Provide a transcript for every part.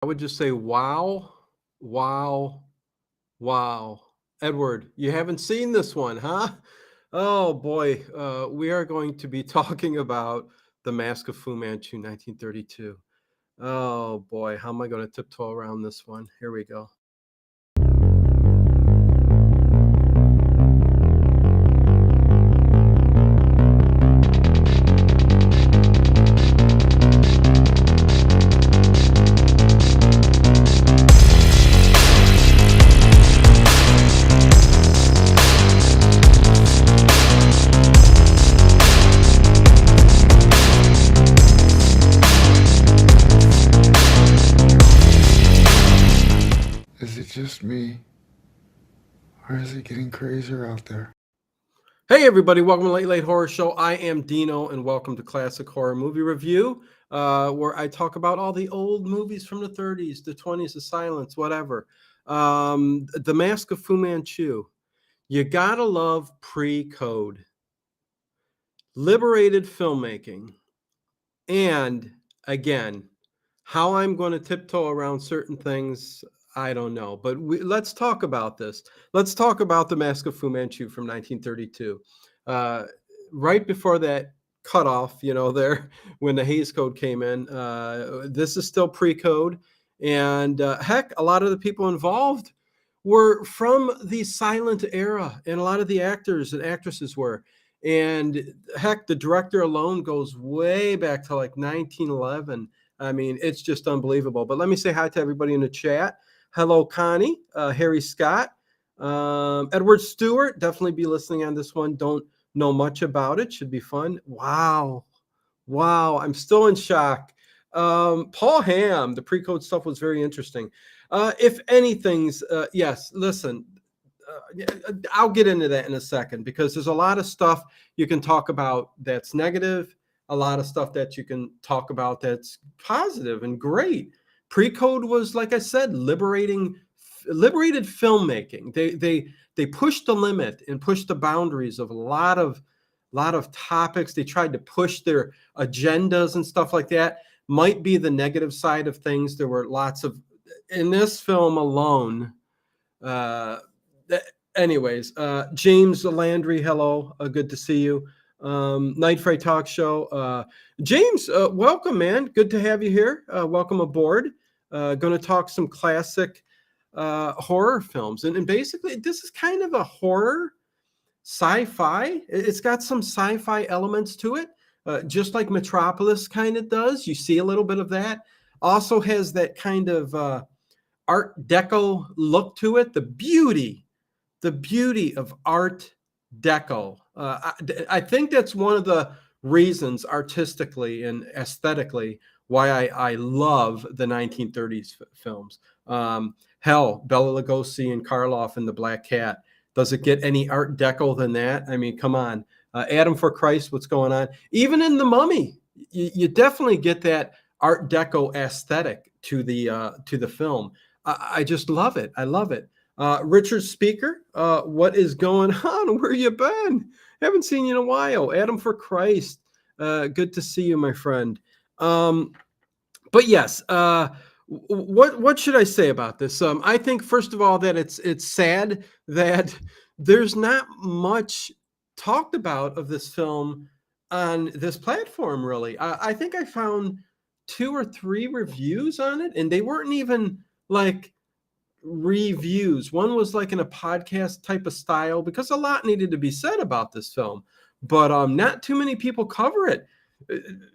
I would just say, wow, wow, wow. Edward, you haven't seen this one, huh? Oh boy, we are going to be talking about The Mask of Fu Manchu, 1932. Oh boy, how am I going to tiptoe around this one? Here we go. Is it just me? Or is it getting crazier out there? Hey everybody, welcome to Late Late Horror Show. I am Dino, and welcome to Classic Horror Movie Review, where I talk about all the old movies from the 30s, the 20s, the silence, whatever. The Mask of Fu Manchu. You gotta love pre-code, liberated filmmaking, and again, how I'm going to tiptoe around certain things, I don't know. But let's talk about this. Let's talk about The Mask of Fu Manchu from 1932. Uh, right before that cutoff, there when the Hays Code came in, this is still pre-code. And heck, a lot of the people involved were from the silent era, and a lot of the actors and actresses were. And heck, the director alone goes way back to like 1911. I mean, it's just unbelievable. But let me say hi to everybody in the chat. Hello, Connie, Harry Scott, Edward Stewart. Definitely be listening on this one. Don't know much about it. Should be fun. Wow. Wow. I'm still in shock. Paul Ham, the pre-code stuff was very interesting. If anything's, yes, listen, I'll get into that in a second because there's a lot of stuff you can talk about that's negative, a lot of stuff that you can talk about that's positive and great. Pre-code was, like I said, liberated filmmaking. They pushed the limit and pushed the boundaries of a lot of topics. They tried to push their agendas and stuff like that. Might be the negative side of things. There were lots of in this film alone. Uh, Anyways, James Landry, hello, good to see you. Night Fright Talk Show. James, welcome, man. Good to have you here. Welcome aboard. Going to talk some classic horror films, and basically, this is kind of a horror sci-fi. It's got some sci-fi elements to it, just like Metropolis kind of does. You see a little bit of that. Also has that kind of Art Deco look to it. The beauty of Art Deco. I think that's one of the reasons, artistically and aesthetically, why I love the 1930s films. Hell, Bela Lugosi and Karloff and the Black Cat. Does it get any Art Deco than that? I mean, come on. Adam for Christ, what's going on? Even in The Mummy, you definitely get that Art Deco aesthetic to the film. I just love it. I love it. Richard Speaker, what is going on? Where you been? Haven't seen you in a while. Adam for Christ, good to see you, my friend. Um, but yes, what should I say about this? I think first of all that it's sad that there's not much talked about of this film on this platform. Really, I think I found two or three reviews on it, and they weren't even like reviews. One was like in a podcast type of style because a lot needed to be said about this film, but not too many people cover it.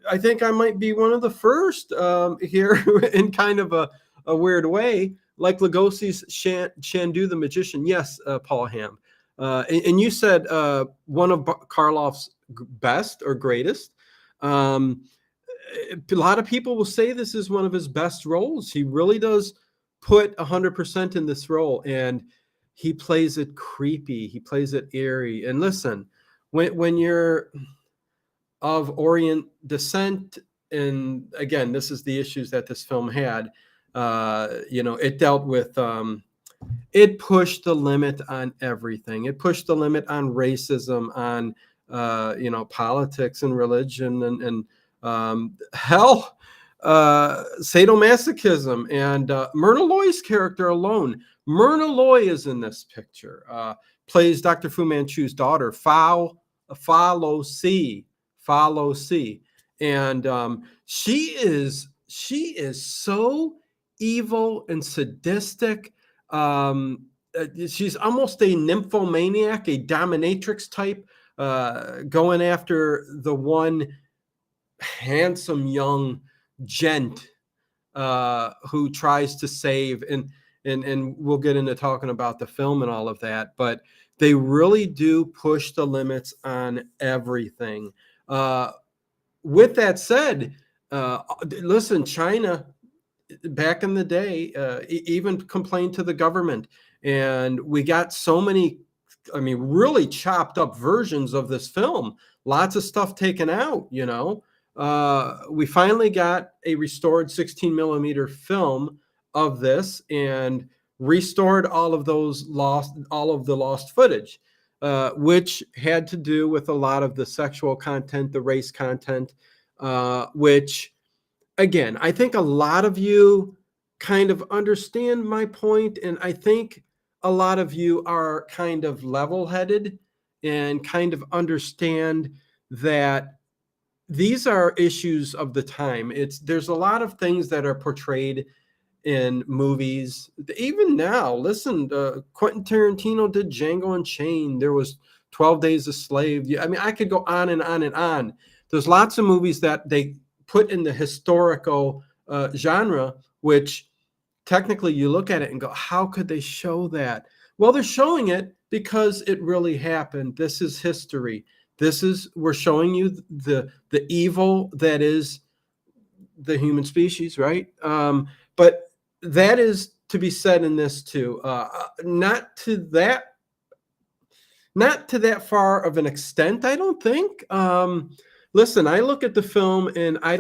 I think I might be one of the first here in kind of a weird way, like Lugosi's Shandu the Magician. Yes, Paul Ham. And you said one of Karloff's best or greatest. Um, a lot of people will say this is one of his best roles. He really does put 100% in this role, and he plays it creepy. He plays it eerie. And listen, when you're of Orient descent, and again, this is the issues that this film had. It dealt with. It pushed the limit on everything. It pushed the limit on racism, on politics and religion, and hell, sadomasochism, and Myrna Loy's character alone. Myrna Loy is in this picture. Plays Dr. Fu Manchu's daughter, Fa Lo Si, Fa Lo Si, and she is so evil and sadistic. She's almost a nymphomaniac, a dominatrix type, going after the one handsome young gent who tries to save, and we'll get into talking about the film and all of that, but they really do push the limits on everything. uh, with that said, listen, China back in the day even complained to the government, and we got so many, I mean, really chopped up versions of this film, lots of stuff taken out, we finally got a restored 16 millimeter film of this, and restored all of the lost footage, which had to do with a lot of the sexual content, the race content, which, again, I think a lot of you kind of understand my point, and I think a lot of you are kind of level-headed and kind of understand that these are issues of the time. There's a lot of things that are portrayed in movies. Even now, listen, Quentin Tarantino did Django Unchained. There was 12 Days a Slave. I mean, I could go on and on and on. There's lots of movies that they put in the historical genre, which technically you look at it and go, how could they show that? Well, they're showing it because it really happened. This is history. We're showing you the evil that is the human species, right? But that is to be said in this too. Not to that far of an extent, I don't think. Listen, I look at the film and I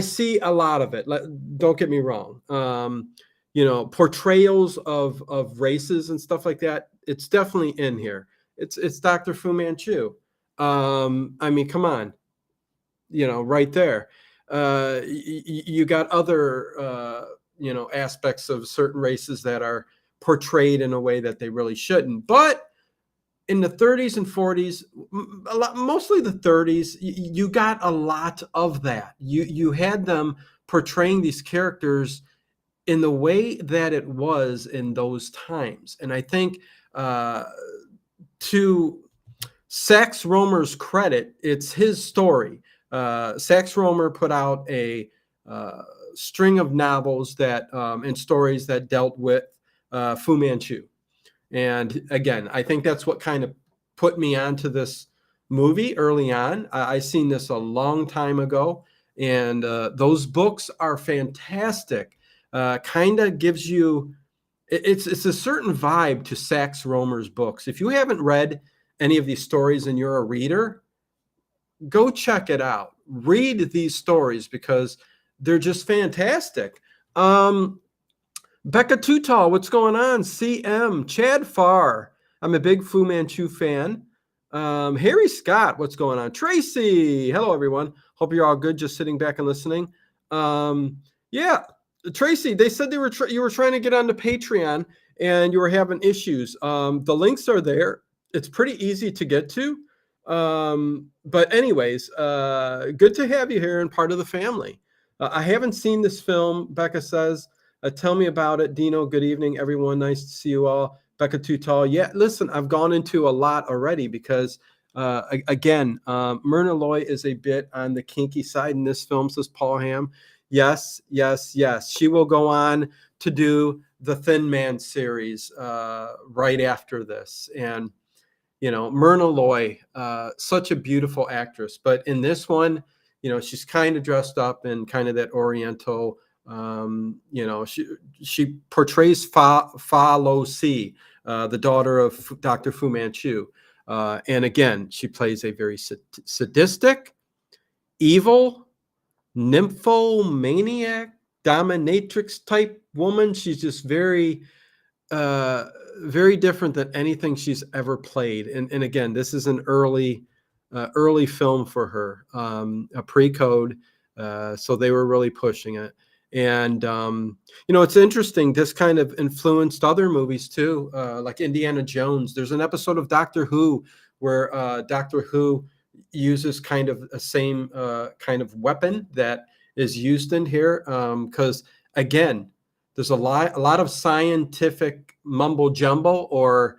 see a lot of it. Don't get me wrong. Portrayals of races and stuff like that. It's definitely in here. It's Dr. Fu Manchu. I mean, come on, right there. You got other aspects of certain races that are portrayed in a way that they really shouldn't. But in the 30s and 40s, mostly the 30s, you got a lot of that. You had them portraying these characters in the way that it was in those times. And I think to Sax Rohmer's credit, it's his story. Sax Rohmer put out a string of novels and stories that dealt with Fu Manchu. And again, I think that's what kind of put me onto this movie early on. I seen this a long time ago, and those books are fantastic. Kind of gives you it's a certain vibe to Sax Rohmer's books. If you haven't read any of these stories and you're a reader, go check it out. Read these stories because they're just fantastic. Becca Tutall, what's going on? CM, Chad Farr. I'm a big Fu Manchu fan. Harry Scott, what's going on? Tracy, hello everyone. Hope you're all good, just sitting back and listening. Yeah, Tracy, they said you were trying to get onto Patreon and you were having issues. The links are there. It's pretty easy to get to. But anyways, good to have you here and part of the family. I haven't seen this film, Becca says. Tell me about it. Dino, good evening, everyone. Nice to see you all. Becca Tutall. Yeah, listen, I've gone into a lot already because, again, Myrna Loy is a bit on the kinky side in this film, says Paul Ham. Yes, yes, yes. She will go on to do the Thin Man series right after this. And, Myrna Loy, such a beautiful actress. But in this one, she's kind of dressed up in kind of that Oriental, she portrays Fa Lo Si, the daughter of Dr. Fu Manchu. And again, she plays a very sadistic, evil, nymphomaniac, dominatrix type woman. She's just very, very different than anything she's ever played. And again, this is an early film for her, a pre-code. So they were really pushing it. And it's interesting. This kind of influenced other movies too, like Indiana Jones. There's an episode of Doctor Who where Doctor Who uses kind of a same kind of weapon that is used in here. Because again, there's a lot of scientific mumbo jumbo or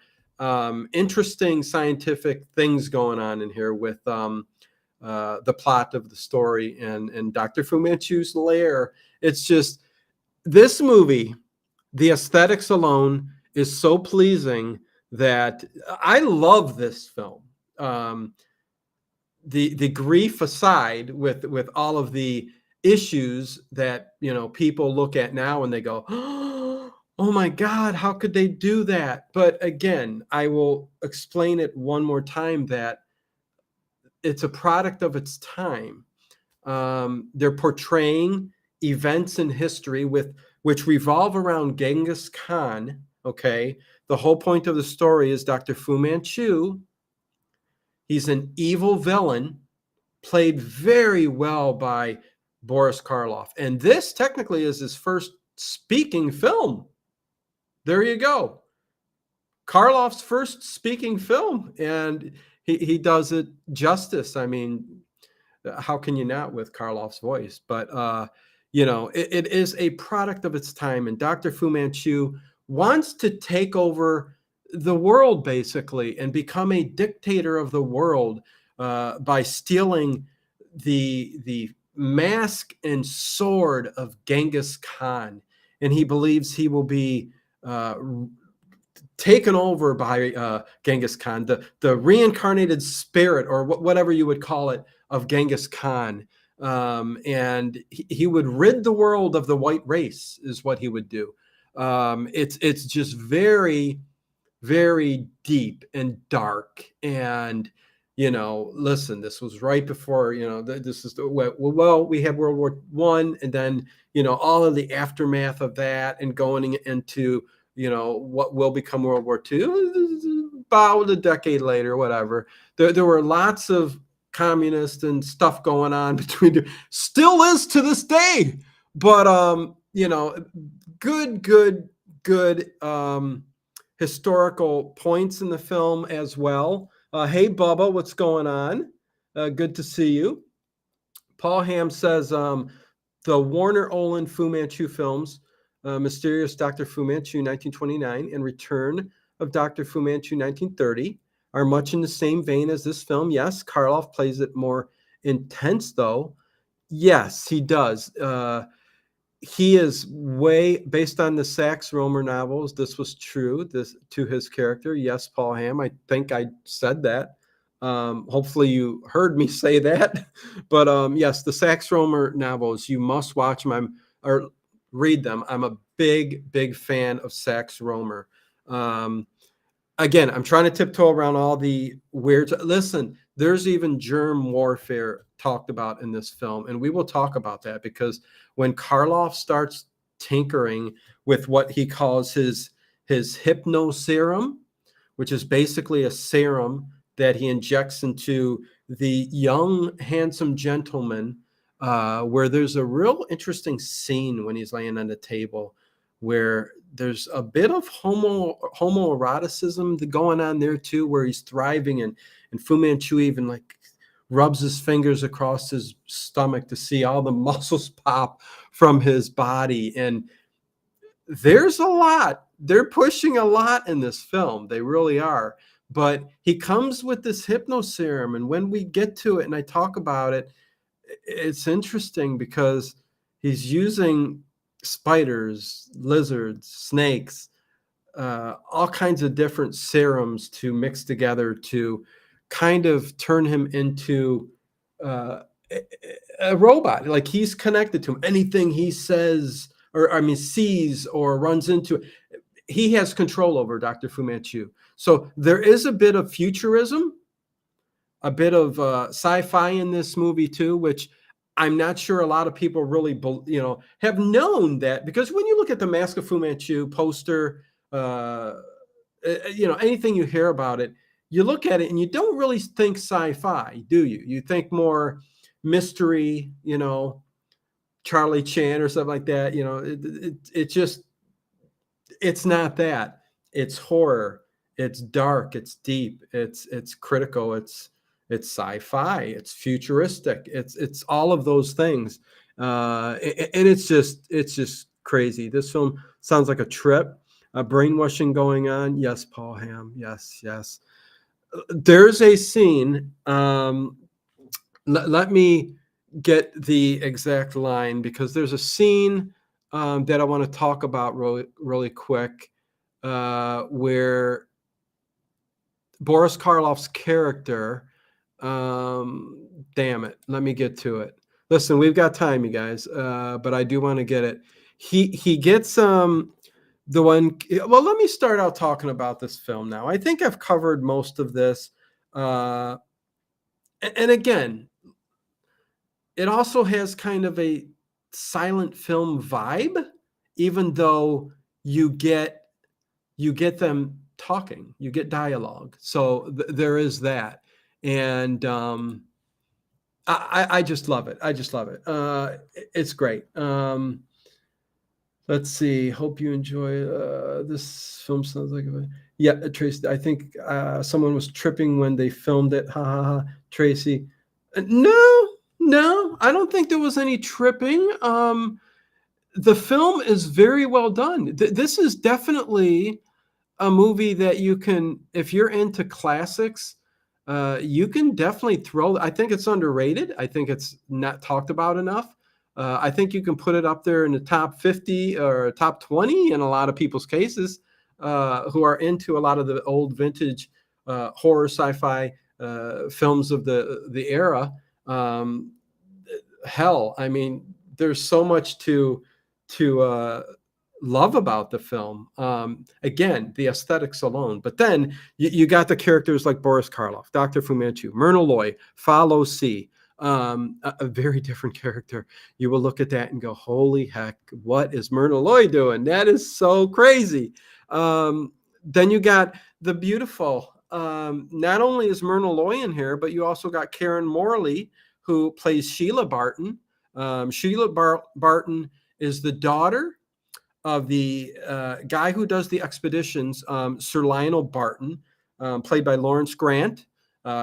interesting scientific things going on in here with the plot of the story and Dr. Fu Manchu's lair. It's just this movie, the aesthetics alone is so pleasing that I love this film. Um, the grief aside, with all of the issues that people look at now and they go, oh my God, how could they do that? But again, I will explain it one more time that it's a product of its time. They're portraying events in history which revolve around Genghis Khan. Okay, the whole point of the story is Dr. Fu Manchu. He's an evil villain, played very well by Boris Karloff, and this technically is his first speaking film. There you go. Karloff's first speaking film, and he does it justice. I mean, how can you not with Karloff's voice? But it is a product of its time, and Dr. Fu Manchu wants to take over the world basically and become a dictator of the world by stealing the mask and sword of Genghis Khan, and he believes he will be uh, taken over by Genghis Khan, the reincarnated spirit, or whatever you would call it, of Genghis Khan. And he would rid the world of the white race, is what he would do. It's just very, very deep and dark. And listen, this was right before this is well, we had World War I, and then all of the aftermath of that, and going into what will become World War II, about a decade later, whatever. There were lots of communist and stuff going on between, still is to this day. But good historical points in the film as well. Hey Bubba, what's going on? Good to see you. Paul Ham says the Warner Olin Fu Manchu films, Mysterious Dr. Fu Manchu 1929 and Return of Dr. Fu Manchu 1930, are much in the same vein as this film. Yes, Karloff plays it more intense though. Yes, he does. He is way based on the Sax Rohmer novels. This was true this to his character. Yes, Paul Ham. I think I said that. Hopefully you heard me say that. But yes, the Sax Rohmer novels, you must watch them or read them. I'm a big fan of Sax Rohmer. Again, I'm trying to tiptoe around all the weird. Listen, there's even germ warfare talked about in this film, and we will talk about that, because when Karloff starts tinkering with what he calls his hypno serum, which is basically a serum that he injects into the young, handsome gentleman, where there's a real interesting scene when he's laying on the table where there's a bit of homoeroticism going on there too, where he's thriving, and Fu Manchu even like rubs his fingers across his stomach to see all the muscles pop from his body. And there's a lot. They're pushing a lot in this film. They really are. But he comes with this hypno serum, and when we get to it and I talk about it, it's interesting because he's using spiders, lizards, snakes, all kinds of different serums to mix together to kind of turn him into uh, a robot. Like he's connected to him. Anything he says, or I mean, sees or runs into, he has control over Dr. Fu Manchu. So there is a bit of futurism, a bit of sci-fi in this movie too, which I'm not sure a lot of people really, have known that, because when you look at the Mask of Fu Manchu poster, anything you hear about it, you look at it and you don't really think sci-fi, do you? You think more mystery, Charlie Chan or something like that. You know, it just it's not that. It's horror. It's dark. It's deep. It's critical. It's sci-fi. It's futuristic. It's all of those things, and it's just crazy. This film sounds like a trip. Brainwashing going on. Yes, Paul Ham. Yes, yes. There's a scene. Let me get the exact line because there's a scene that I want to talk about really, really quick, where Boris Karloff's character, damn it, let me get to it. Listen, we've got time, you guys, but I do want to get it. He gets the one. Well, let me start out talking about this film now. I think I've covered most of this, and again, it also has kind of a silent film vibe, even though you get you get them talking, you get dialogue. So there is that, and I just love it. I just love it. It's great. Let's see. Hope you enjoy this film. Sounds like yeah, Tracy. I think someone was tripping when they filmed it. Ha ha ha. Tracy. No, no, I don't think there was any tripping. The film is very well done. This is definitely a movie that you can, if you're into classics, you can definitely throw. I think it's underrated. I think it's not talked about enough. I think you can put it up there in the top 50 or top 20 in a lot of people's cases, who are into a lot of the old vintage horror sci-fi films of the era. Um, Hell, I mean, there's so much to love about the film. Again, the aesthetics alone, but then you got the characters like Boris Karloff, Dr. Fu Manchu, Myrna Loy, Follow C. A very different character. You will look at that and go, "Holy heck, what is Myrna Loy doing? That is so crazy." Then you got the beautiful. Not only is Myrna Loy in here, but you also got Karen Morley, who plays Sheila Barton. Sheila Barton is the daughter of the guy who does the expeditions, Sir Lionel Barton, played by Lawrence Grant.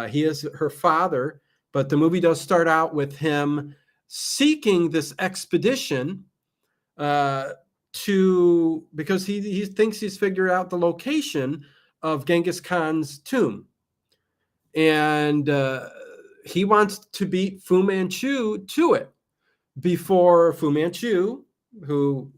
He is her father, but the movie does start out with him seeking this expedition because he thinks he's figured out the location of Genghis Khan's tomb. And he wants to beat Fu Manchu to it before Fu Manchu, who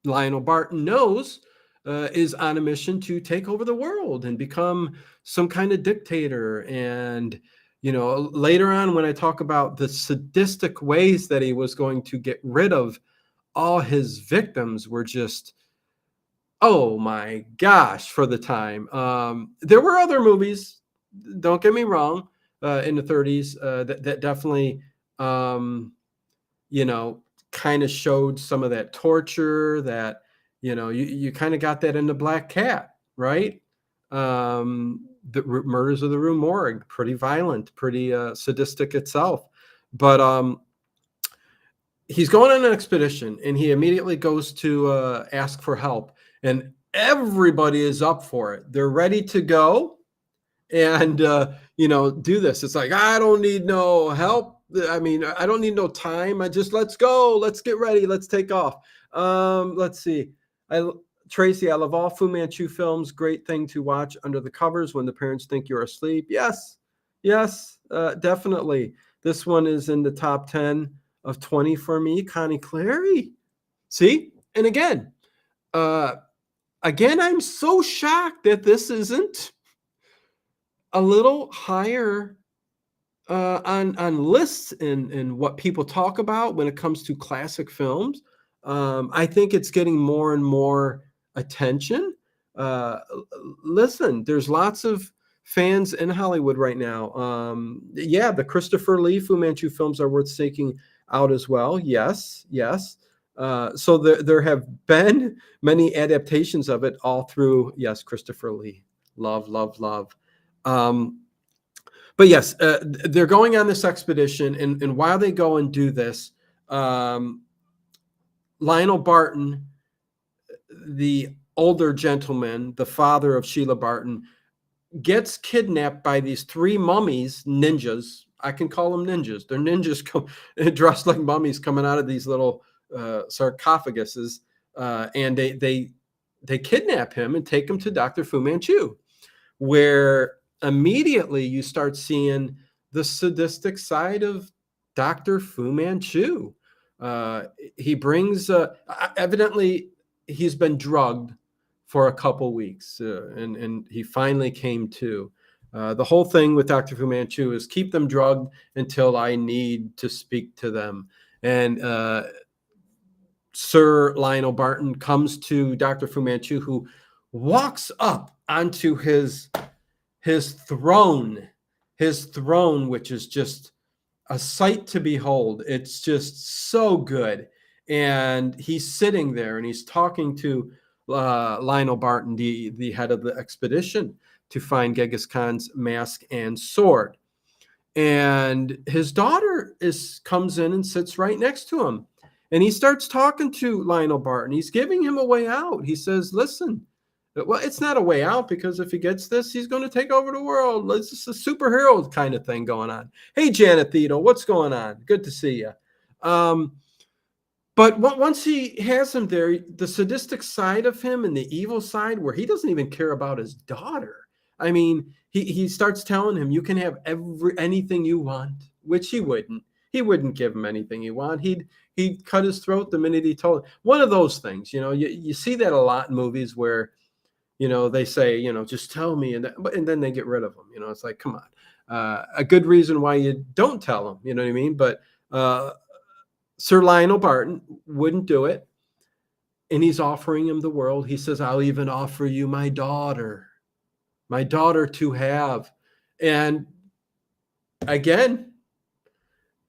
Lionel Barton knows is on a mission to take over the world and become some kind of dictator. And, later on, when I talk about the sadistic ways that he was going to get rid of all his victims, were just, oh my gosh, for the time. There were other movies, don't get me wrong, in the 30s that definitely, kind of showed some of that torture that, you kind of got that in the Black Cat, right? The Murders of the Rue Morgue, pretty violent, pretty sadistic itself. But he's going on an expedition and he immediately goes to ask for help, and everybody is up for it. They're ready to go and do this. It's like, I don't need no help. I mean, I don't need no time. Let's go, let's get ready, let's take off. Let's see. Tracy, I love all Fu Manchu films. Great thing to watch under the covers when the parents think you're asleep. Yes, definitely. This one is in the top 10 of 20 for me. Connie Clary. See? And again, I'm so shocked that this isn't a little higher on lists and what people talk about when it comes to classic films. I think it's getting more and more attention. Listen, there's lots of fans in Hollywood right now. Yeah, the Christopher Lee Fu Manchu films are worth seeking out as well. Yes. So there have been many adaptations of it all through. Yes, Christopher Lee. Love. But yes, they're going on this expedition, and while they go and do this, um, Lionel Barton, the older gentleman, the father of Sheila Barton, gets kidnapped by these three mummies, ninjas. I can call them ninjas. They're ninjas dressed like mummies coming out of these little sarcophaguses, and they kidnap him and take him to Dr. Fu Manchu, where immediately you start seeing the sadistic side of Dr. Fu Manchu. Uh, he brings, evidently, he's been drugged for a couple weeks, and he finally came to. The whole thing with Dr. Fu Manchu is keep them drugged until I need to speak to them. And Sir Lionel Barton comes to Dr. Fu Manchu, who walks up onto his throne, which is just a sight to behold. It's just so good. And he's sitting there and he's talking to Lionel Barton, the head of the expedition, to find Genghis Khan's mask and sword. And his daughter comes in and sits right next to him. And he starts talking to Lionel Barton. He's giving him a way out. He says, listen, well, it's not a way out, because if he gets this, he's going to take over the world. It's just a superhero kind of thing going on. Hey, Janet Thedel, what's going on? Good to see you. But once he has him there, the sadistic side of him and the evil side, where he doesn't even care about his daughter. I mean, he starts telling him, you can have anything you want, which he wouldn't. He wouldn't give him anything he want. He'd cut his throat the minute he told him. One of those things, you see that a lot in movies where, they say, just tell me, and then they get rid of them. It's like, come on. A good reason why you don't tell them, you know what I mean? But Sir Lionel Barton wouldn't do it. And he's offering him the world. He says, I'll even offer you my daughter to have. And again,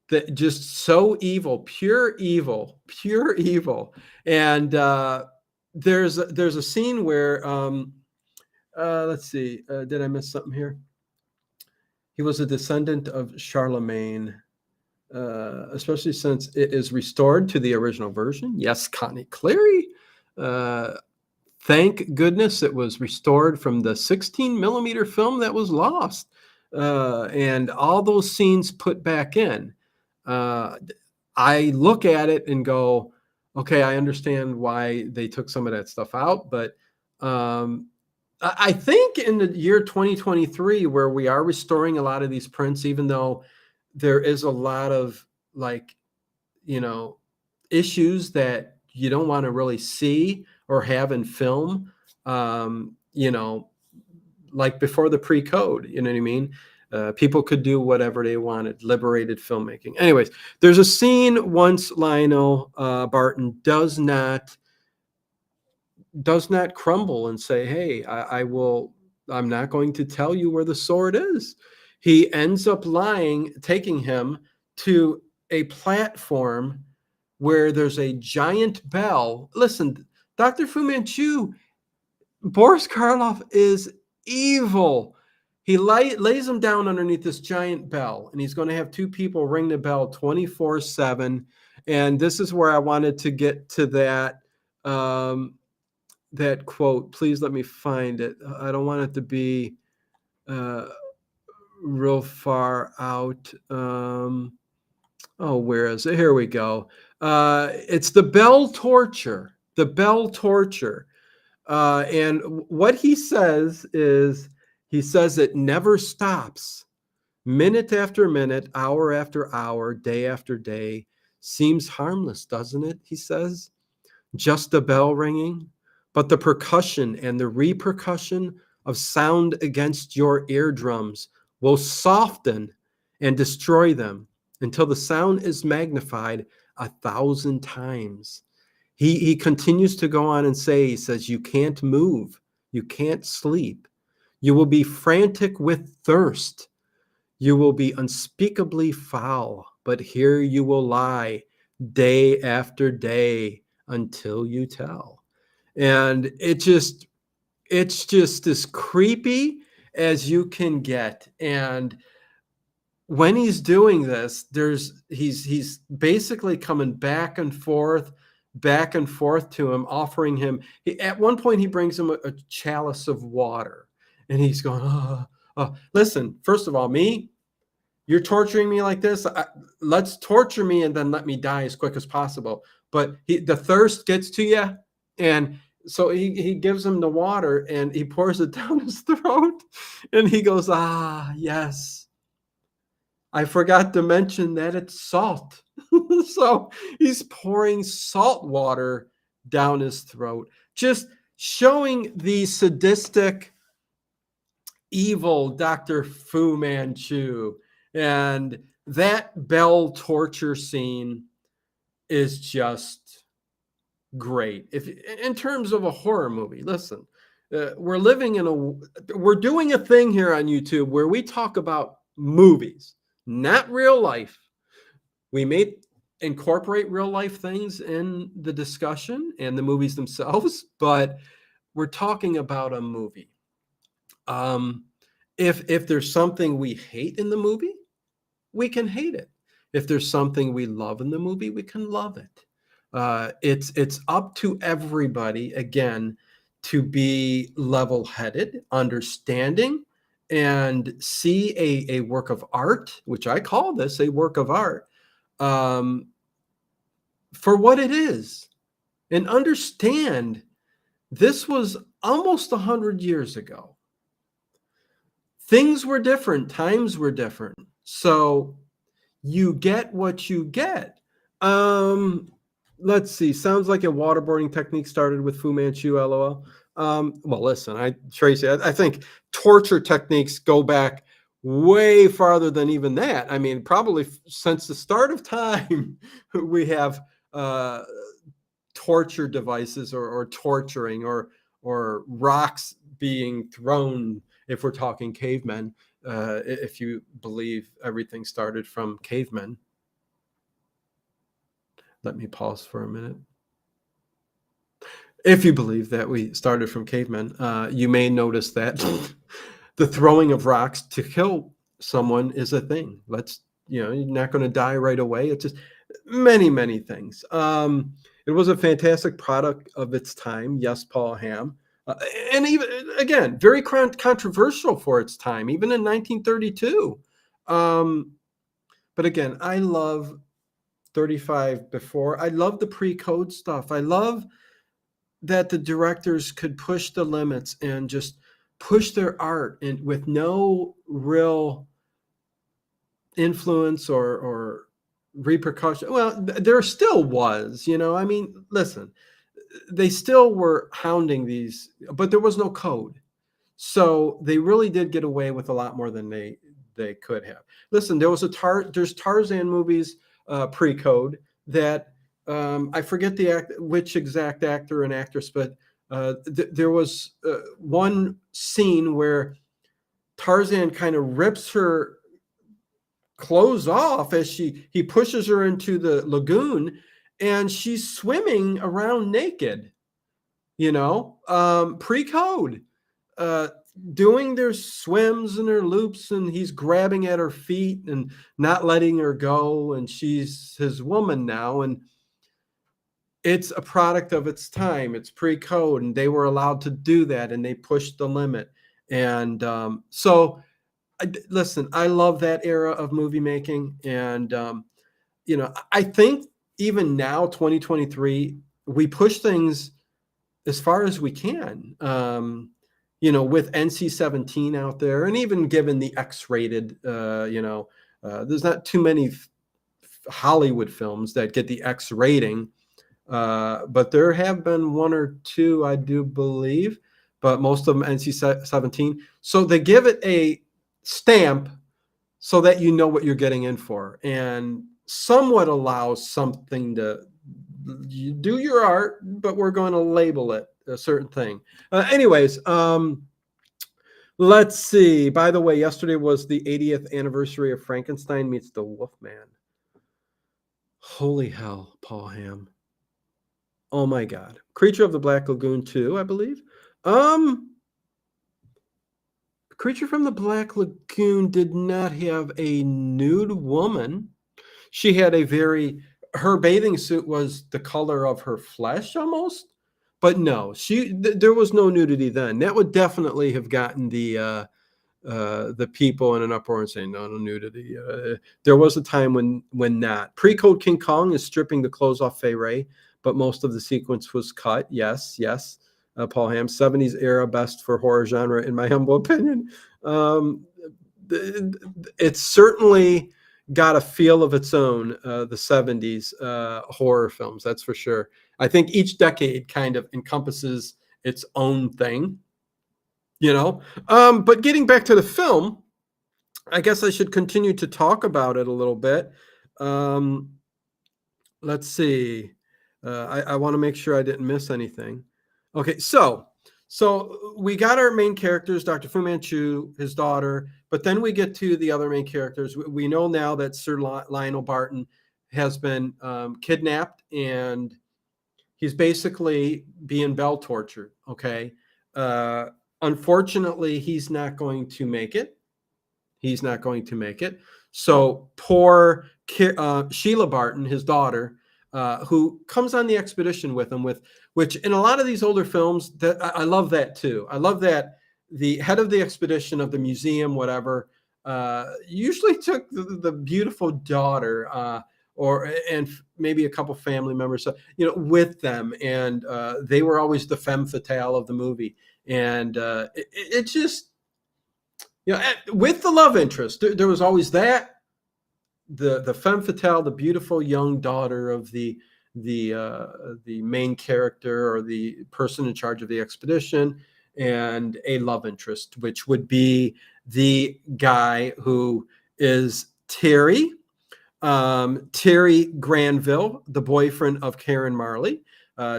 that just so evil, pure evil. And there's a scene where, let's see, did I miss something here? He was a descendant of Charlemagne. Especially since it is restored to the original version. Yes, Connie Cleary. Thank goodness it was restored from the 16mm film that was lost, and all those scenes put back in. I look at it and go, okay, I understand why they took some of that stuff out, but I think in the year 2023, where we are restoring a lot of these prints, even though there is a lot of issues that you don't want to really see or have in film, like before the pre-code, you know what I mean? People could do whatever they wanted, liberated filmmaking. Anyways, there's a scene once Lionel Barton does not crumble and say, hey, I'm not going to tell you where the sword is. He ends up taking him to a platform where there's a giant bell. Listen, Dr. Fu Manchu, Boris Karloff is evil. He lays him down underneath this giant bell, and he's going to have two people ring the bell 24/7. And this is where I wanted to get to that that quote. Please let me find it. I don't want it to be real far out. Where is it? Here we go. It's the bell torture. The bell torture. And what he says is, he says it never stops. Minute after minute, hour after hour, day after day. Seems harmless, doesn't it? He says. Just a bell ringing, but the percussion and the repercussion of sound against your eardrums will soften and destroy them until the sound is magnified 1,000 times. He continues to go on and say, he says, you can't move, you can't sleep, you will be frantic with thirst, you will be unspeakably foul, but here you will lie day after day until you tell. And it's just as creepy as you can get. And when he's doing this, he's basically coming back and forth to him, offering him. At one point, he brings him a chalice of water, and he's going, "Oh, oh. Listen, first of all, you're torturing me like this. Let's torture me and then let me die as quick as possible." But the thirst gets to you, and so he gives him the water and he pours it down his throat, and he goes, "Ah, yes. I forgot to mention that it's salt." So he's pouring salt water down his throat, just showing the sadistic, evil Dr. Fu Manchu. And that Bell torture scene is just great. If in terms of a horror movie, listen, we're doing a thing here on YouTube where we talk about movies, not real life. We may incorporate real life things in the discussion and the movies themselves, but we're talking about a movie. Um, if there's something we hate in the movie, we can hate it. If there's something we love in the movie, we can love it. It's up to everybody again to be level-headed, understanding, and see a work of art, which I call this a work of art, um, for what it is, and understand this was almost 100 years ago. Things were different, times were different. So you get what you get. Um, let's see. Sounds like a waterboarding technique started with Fu Manchu, LOL. Well, listen, Tracy, I think torture techniques go back way farther than even that. I mean, probably since the start of time, we have uh, torture devices or torturing or rocks being thrown if we're talking cavemen, if you believe everything started from cavemen. Let me pause for a minute. If you believe that we started from cavemen, you may notice that the throwing of rocks to kill someone is a thing. You're not going to die right away. It's just many things. It was a fantastic product of its time. Yes, Paul Ham. And even again, very controversial for its time, even in 1932. Um, but again, I love 35 before. I love the pre-code stuff. I love that the directors could push the limits and just push their art and with no real influence or repercussion. Well, there still was, I mean, listen, they still were hounding these, but there was no code. So they really did get away with a lot more than they could have. Listen, there's Tarzan movies pre-code that I forget which exact actor and actress, but there was one scene where Tarzan kind of rips her clothes off as he pushes her into the lagoon, and she's swimming around naked. Pre-code, uh, doing their swims and their loops, and he's grabbing at her feet and not letting her go, and she's his woman now, and it's a product of its time. It's pre-code, and they were allowed to do that, and they pushed the limit. And listen, I love that era of movie making, and I think even now, 2023, we push things as far as we can. With NC-17 out there, and even given the X-rated, there's not too many Hollywood films that get the X rating, but there have been one or two, I do believe, but most of them NC-17. So they give it a stamp so that you know what you're getting in for, and somewhat allows something to you do your art, but we're going to label it a certain thing. Anyways, let's see. By the way, yesterday was the 80th anniversary of Frankenstein meets the Wolfman. Holy hell, Paul Ham. Oh my God. Creature of the Black Lagoon 2, I believe. Creature from the Black Lagoon did not have a nude woman. She had a very her bathing suit was the color of her flesh almost, but no, there was no nudity then. That would definitely have gotten the people in an uproar and saying no, no nudity. There was a time when not. Pre-code King Kong is stripping the clothes off Fay Ray, but most of the sequence was cut. Yes, yes. Paul Ham, 70s era best for horror genre, in my humble opinion. Um, it's certainly got a feel of its own, the 70s horror films, that's for sure. I think each decade kind of encompasses its own thing, you know. But getting back to the film, I guess I should continue to talk about it a little bit. Um, let's see. I want to make sure I didn't miss anything. Okay, so we got our main characters, Dr. Fu Manchu, his daughter, but then we get to the other main characters. We know now that Sir Lionel Barton has been kidnapped, and he's basically being bell tortured. Okay, uh, unfortunately, he's not going to make it. He's not going to make it. So poor Sheila Barton, his daughter, who comes on the expedition with him, with which in a lot of these older films, that I love that too. I love that the head of the expedition of the museum, whatever, usually took the beautiful daughter, and maybe a couple family members, with them, and they were always the femme fatale of the movie, and it just with the love interest, there was always that the femme fatale, the beautiful young daughter of the main character or the person in charge of the expedition, and a love interest, which would be the guy who is Terry Granville, the boyfriend of Karen Marley.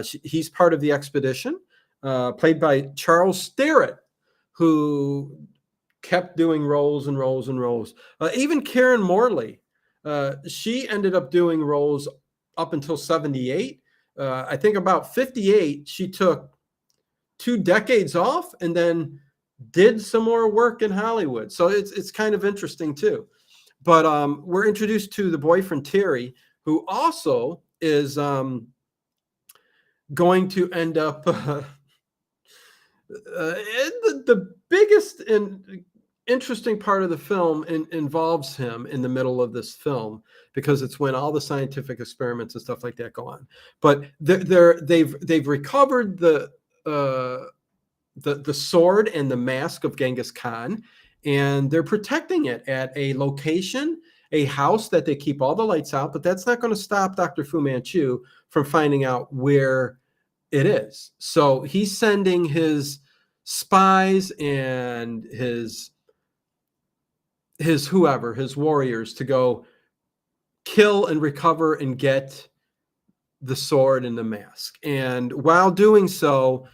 He's part of the expedition, played by Charles Starrett, who kept doing roles and roles and roles. Even Karen Morley, she ended up doing roles up until 78. I think about 58, she took 2 decades off and then did some more work in Hollywood. So it's kind of interesting too. But we're introduced to the boyfriend, Terry, who also is going to end up the biggest and interesting part of the film involves him in the middle of this film, because it's when all the scientific experiments and stuff like that go on. But they've recovered the sword and the mask of Genghis Khan, and they're protecting it at a location, a house that they keep all the lights out. But that's not going to stop Dr. Fu Manchu from finding out where it is. So he's sending his spies and his warriors to go kill and recover and get the sword and the mask. And while doing so,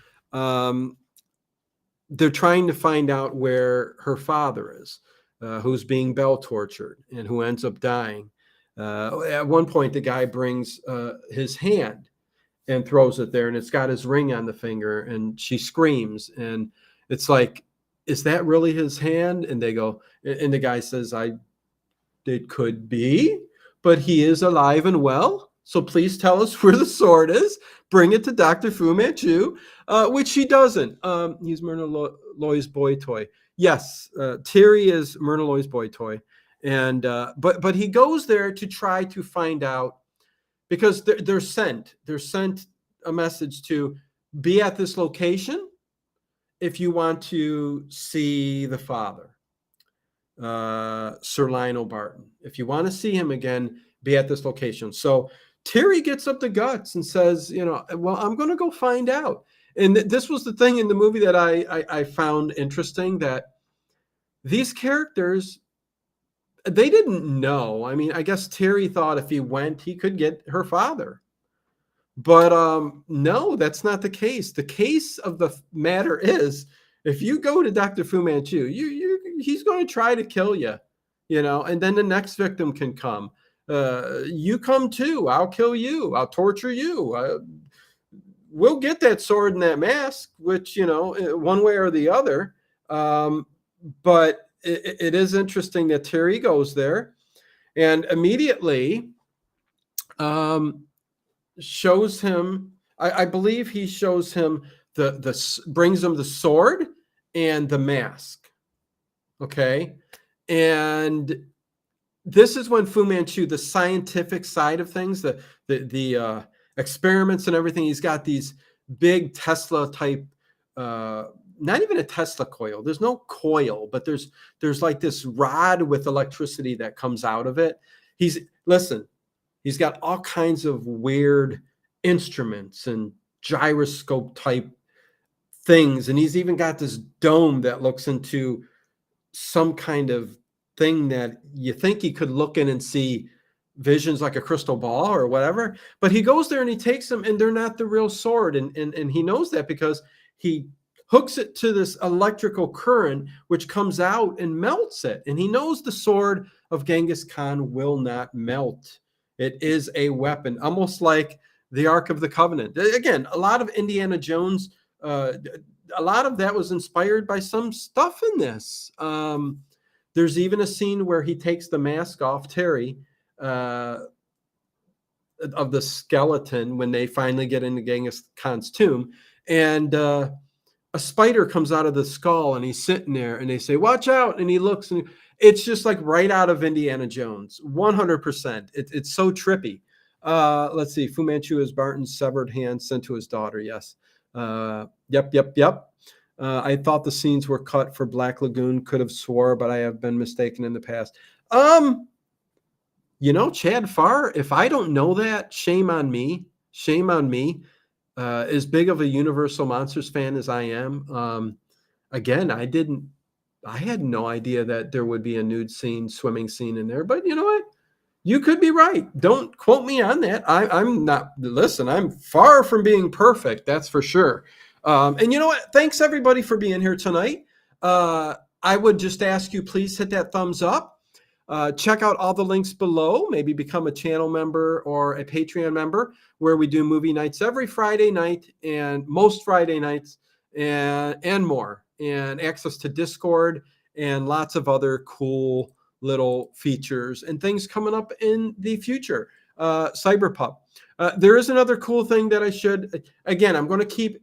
they're trying to find out where her father is, who's being bell tortured and who ends up dying. At one point, the guy brings his hand and throws it there, and it's got his ring on the finger, and she screams, and it's like, is that really his hand? And they go, and the guy says, it could be, but he is alive and well. So please tell us where the sword is. Bring it to Dr. Fu Manchu, which he doesn't. He's Myrna Loy's boy toy. Yes, Terry is Myrna Loy's boy toy. And but he goes there to try to find out, because they're sent a message to be at this location if you want to see the father, Sir Lionel Barton. If you want to see him again, be at this location. So Terry gets up the guts and says, well, I'm going to go find out. And this was the thing in the movie that I found interesting, that these characters, they didn't know. I mean, I guess Terry thought if he went, he could get her father. But no, that's not the case. The case of the matter is, if you go to Dr. Fu Manchu, he's going to try to kill you, and then the next victim can come. You come too. I'll kill you. I'll torture you. We'll get that sword and that mask, which, one way or the other. but it is interesting that Terry goes there and immediately um, shows him. I believe he shows him brings him the sword and the mask. Okay, and this is when Fu Manchu, the scientific side of things, the experiments and everything, he's got these big Tesla type, uh, not even a Tesla coil. There's no coil, but there's like this rod with electricity that comes out of it. He's listen, he's got all kinds of weird instruments and gyroscope type things, and he's even got this dome that looks into some kind of thing that you think he could look in and see visions like a crystal ball or whatever. But he goes there and he takes them, and they're not the real sword. And he knows that because he hooks it to this electrical current, which comes out and melts it. And he knows the sword of Genghis Khan will not melt. It is a weapon, almost like the Ark of the Covenant. Again, a lot of Indiana Jones, a lot of that was inspired by some stuff in this. There's even a scene where he takes the mask off Terry of the skeleton when they finally get into Genghis Khan's tomb, and a spider comes out of the skull, and he's sitting there, and they say, "Watch out!" And he looks, and it's just like right out of Indiana Jones, 100%. It's so trippy. Let's see. Fu Manchu is Barton's severed hand sent to his daughter. Yes. Yep. I thought the scenes were cut for Black Lagoon. Could have swore, but I have been mistaken in the past. Chad Farr, if I don't know that, shame on me. Shame on me. As big of a Universal Monsters fan as I am, again, I had no idea that there would be a nude scene, swimming scene in there. But you know what? You could be right. Don't quote me on that. I'm not, listen, I'm far from being perfect. That's for sure. And you know what? Thanks everybody for being here tonight. I would just ask you, please hit that thumbs up. Check out all the links below. Maybe become a channel member or a Patreon member where we do movie nights every Friday night and most Friday nights and more. And access to Discord and lots of other cool little features and things coming up in the future. Cyberpup. There is another cool thing that I should, again, I'm going to keep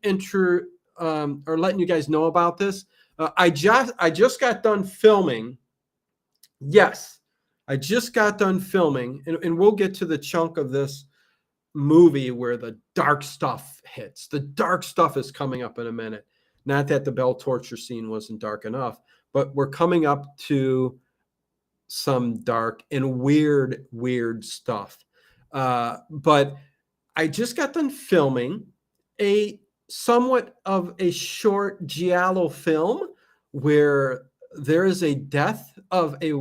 or letting you guys know about this. I just got done filming. Yes, I just got done filming, and we'll get to the chunk of this movie where the dark stuff hits. The dark stuff is coming up in a minute. Not that the Bell torture scene wasn't dark enough, but we're coming up to some dark and weird stuff. But I just got done filming a somewhat of a short giallo film where there is a death of a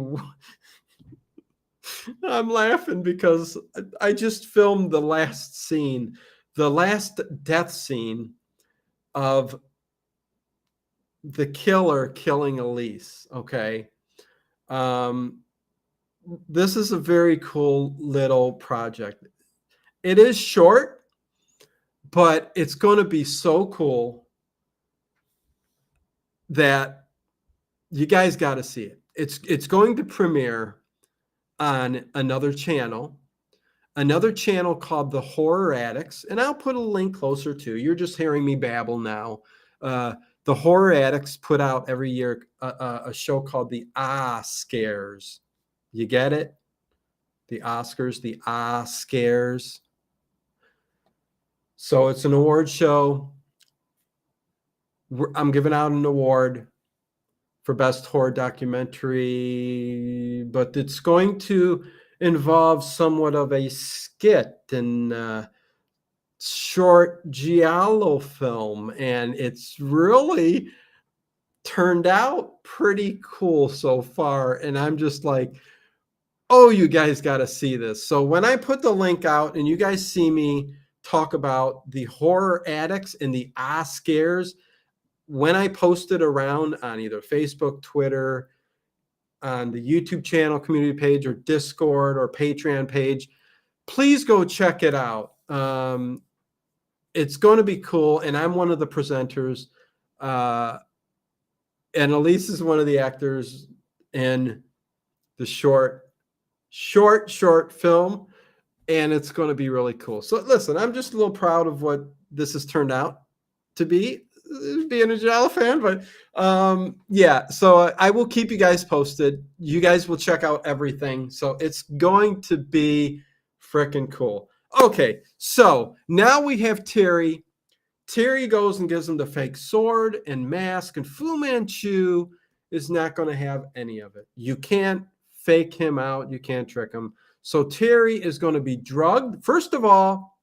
I'm laughing because I just filmed the last scene, the last death scene of the killer killing Elise. Okay. This is a very cool little project. It is short, but it's going to be so cool that you guys got to see it. It's going to premiere on another channel called The Horror Addicts, and I'll put a link closer to. You're just hearing me babble now. The Horror Addicts put out every year a show called the Scares. You get it? The Oscars, the Scares. So it's an award show. I'm giving out an award for best horror documentary, but it's going to involve somewhat of a skit and short giallo film, and it's really turned out pretty cool so far. And I'm just like, oh, you guys got to see this. So when I put the link out and you guys see me talk about the Horror Addicts and the Scares, when I post it around on either Facebook, Twitter, on the YouTube channel community page or Discord or Patreon page, please go check it out. It's going to be cool. And I'm one of the presenters. And Elise is one of the actors in the short film, and it's going to be really cool. So listen, I'm just a little proud of what this has turned out to be, being a Giallo fan. But yeah, so I will keep you guys posted. You guys will check out everything. So it's going to be freaking cool. Okay, so now we have Terry. Terry goes and gives him the fake sword and mask, and Fu Manchu is not going to have any of it. You can't fake him out. You can't trick him. So Terry is going to be drugged. First of all,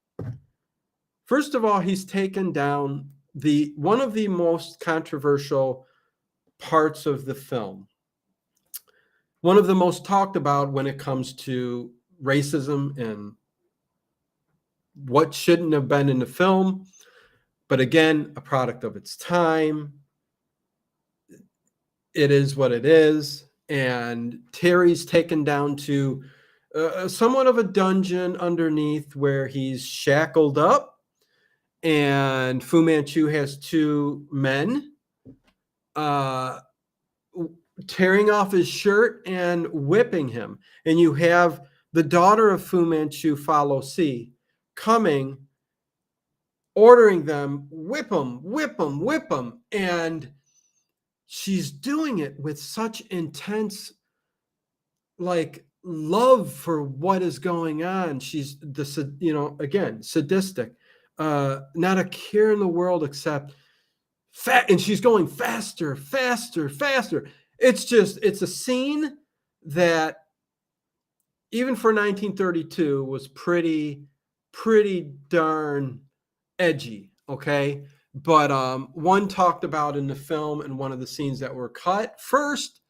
he's taken down the one of the most controversial parts of the film. One of the most talked about when it comes to racism and what shouldn't have been in the film. But again, a product of its time. It is what it is. And Terry's taken down to somewhat of a dungeon underneath where he's shackled up. And Fu Manchu has two men uh, tearing off his shirt and whipping him. And you have the daughter of Fu Manchu, Follow C, coming, ordering them, whip him, whip him, whip him. And she's doing it with such intense, like, love for what is going on. She's again, sadistic, not a care in the world except fat, and she's going faster, faster, faster. It's a scene that even for 1932 was pretty darn edgy. Okay. But one talked about in the film, and one of the scenes that were cut first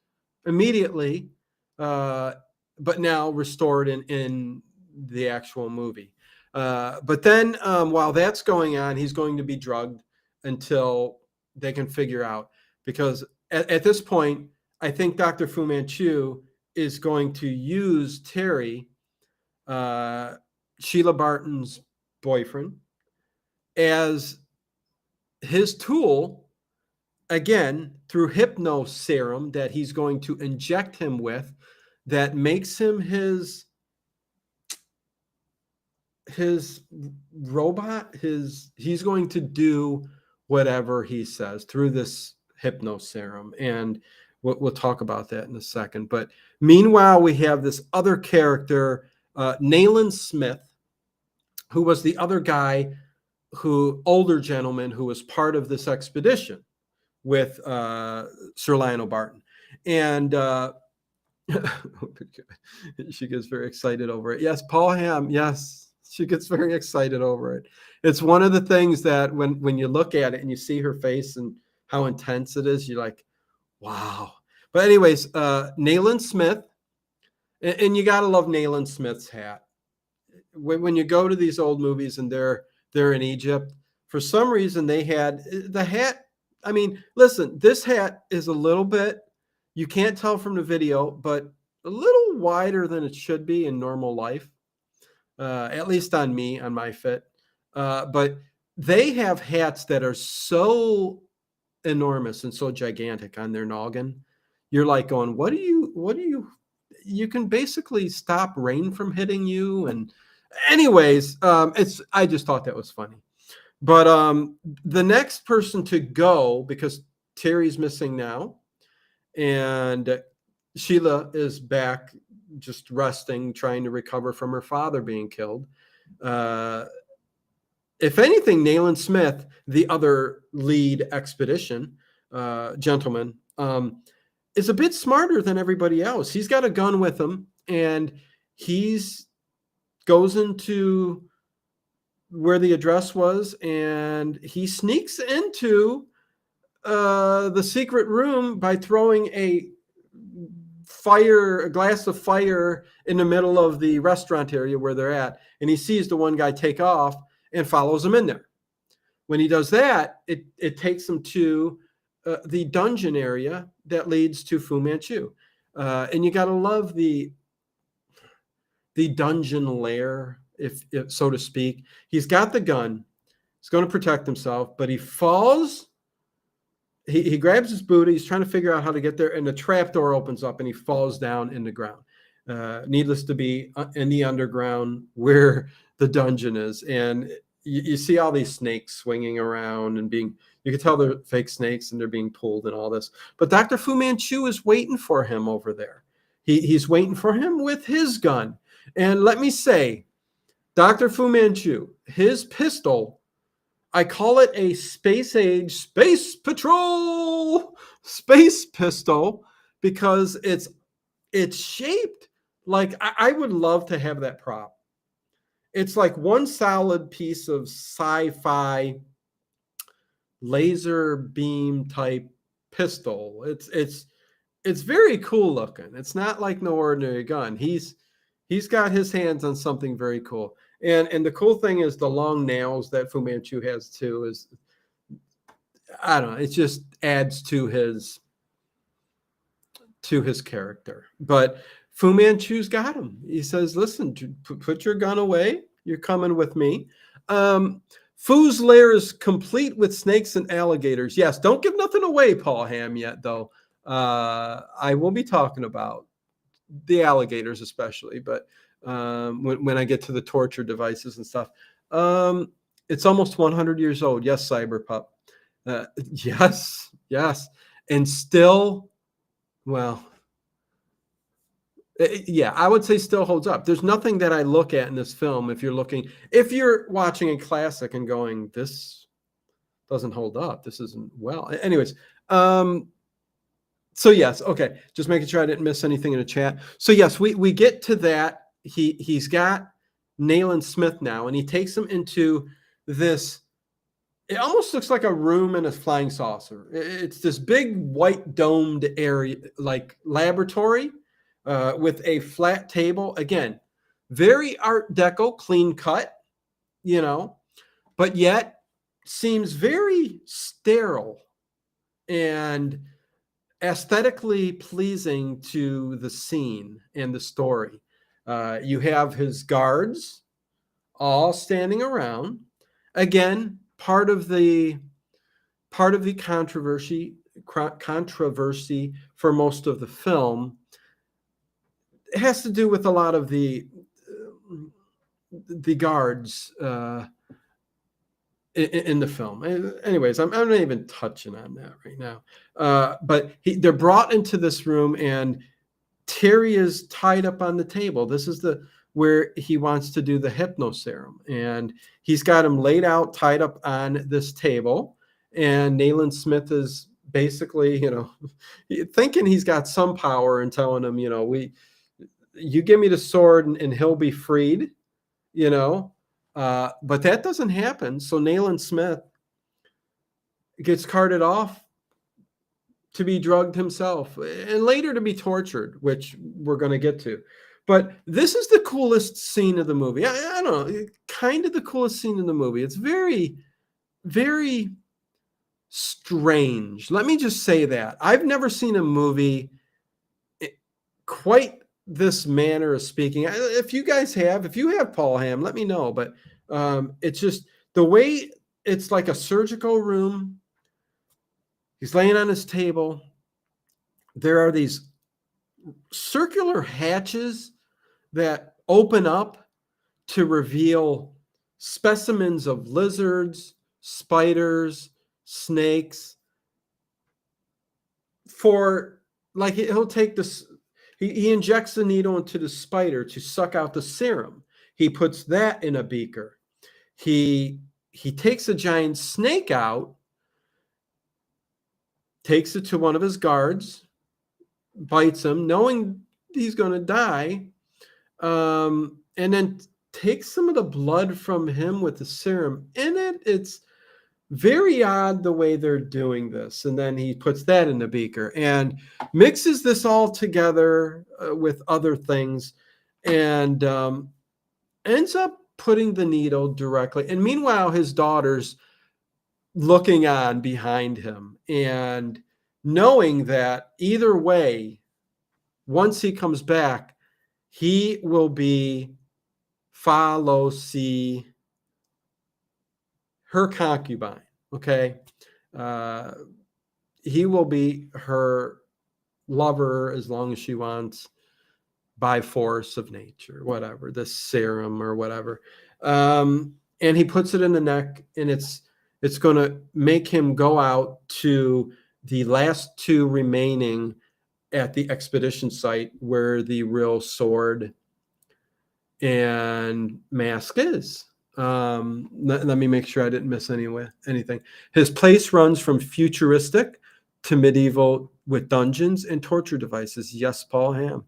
immediately, but now restored in the actual movie. But then while that's going on, he's going to be drugged until they can figure out, because at this point, I think Dr. Fu Manchu is going to use Terry, Sheila Barton's boyfriend, as his tool, again, through hypno serum that he's going to inject him with, that makes him his robot. He's going to do whatever he says through this hypno serum, and we'll talk about that in a second. But meanwhile, we have this other character, Nayland Smith, who was the other guy, older gentleman who was part of this expedition with Sir Lionel Barton. And she gets very excited over it. Yes, Paul Hamm. Yes, she gets very excited over it. It's one of the things that when you look at it and you see her face and how intense it is, you're like, wow. But anyways, Nayland Smith, and you got to love Nayland Smith's hat. When you go to these old movies and they're in Egypt, for some reason they had the hat. I mean, listen, this hat is a little bit, you can't tell from the video, but a little wider than it should be in normal life, at least on me, on my fit. But they have hats that are so enormous and so gigantic on their noggin. You're like going, what do you can basically stop rain from hitting you. And anyways, I just thought that was funny. But the next person to go, because Terry's missing now, and Sheila is back just resting, trying to recover from her father being killed. If anything, Nayland Smith, the other lead expedition gentleman, is a bit smarter than everybody else. He's got a gun with him, and he's goes into where the address was, and he sneaks into the secret room by throwing a glass of fire in the middle of the restaurant area where they're at. And he sees the one guy take off and follows him in there. When he does that, it takes him to the dungeon area that leads to Fu Manchu. And you got to love the dungeon lair, if so to speak. He's got the gun. He's going to protect himself, but he falls he grabs his booty. He's trying to figure out how to get there, and the trap door opens up, and he falls down in the ground. Needless to be, in the underground where the dungeon is, and you see all these snakes swinging around and being. You can tell they're fake snakes, and they're being pulled and all this. But Dr. Fu Manchu is waiting for him over there. He's waiting for him with his gun. And let me say, Dr. Fu Manchu, his pistol, I call it a space age space patrol space pistol because it's shaped like I would love to have that prop. It's like one solid piece of sci-fi laser beam type pistol. It's very cool looking. It's not like no ordinary gun. He's got his hands on something very cool. And the cool thing is the long nails that Fu Manchu has too is I don't know, it just adds to his character. But Fu Manchu's got him. He says, "Listen, put your gun away. You're coming with me." Fu's lair is complete with snakes and alligators. Yes, don't give nothing away, Paul Ham, yet, though. I will be talking about the alligators, especially, but when I get to the torture devices and stuff. It's almost 100 years old. Yes, Cyberpup. Yes, yes. And still, well, yeah, I would say still holds up. There's nothing that I look at in this film. If you're watching a classic and going, this doesn't hold up. This isn't well. Anyways, so yes, okay. Just making sure I didn't miss anything in the chat. So yes, we get to that. He's got Nayland Smith now, and he takes him into this. It almost looks like a room in a flying saucer. It's this big white domed area, like laboratory, with a flat table. Again, very Art Deco, clean cut, but yet seems very sterile and aesthetically pleasing to the scene and the story. You have his guards all standing around. Again, part of the controversy for most of the film has to do with a lot of the guards in the film. Anyways, I'm not even touching on that right now. But they're brought into this room, and Terry is tied up on the table. This is where he wants to do the hypno serum, and he's got him laid out, tied up on this table. And Nayland Smith is basically, thinking he's got some power and telling him, you give me the sword and he'll be freed, but that doesn't happen. So Nayland Smith gets carted off to be drugged himself and later to be tortured, which we're going to get to. But this is the coolest scene of the movie. I don't know, kind of the coolest scene in the movie. It's very, very strange. Let me just say that. I've never seen a movie quite this manner of speaking. If you have Paul Ham, let me know. But it's just the way it's like a surgical room. He's laying on his table. There are these circular hatches that open up to reveal specimens of lizards, spiders, snakes. He'll take this, he injects the needle into the spider to suck out the serum. He puts that in a beaker. He takes a giant snake out, takes it to one of his guards, bites him, knowing he's going to die, and then takes some of the blood from him with the serum in it. It's very odd the way they're doing this. And then he puts that in the beaker and mixes this all together with other things, and ends up putting the needle directly. And meanwhile, his daughter's looking on behind him and knowing that either way, once he comes back, he will be follow see her concubine. Okay. he will be her lover as long as she wants by force of nature, whatever, this serum or whatever. And he puts it in the neck, and it's going to make him go out to the last two remaining at the expedition site where the real sword and mask is. Let me make sure I didn't miss anything. His place runs from futuristic to medieval with dungeons and torture devices. Yes, Paul Ham.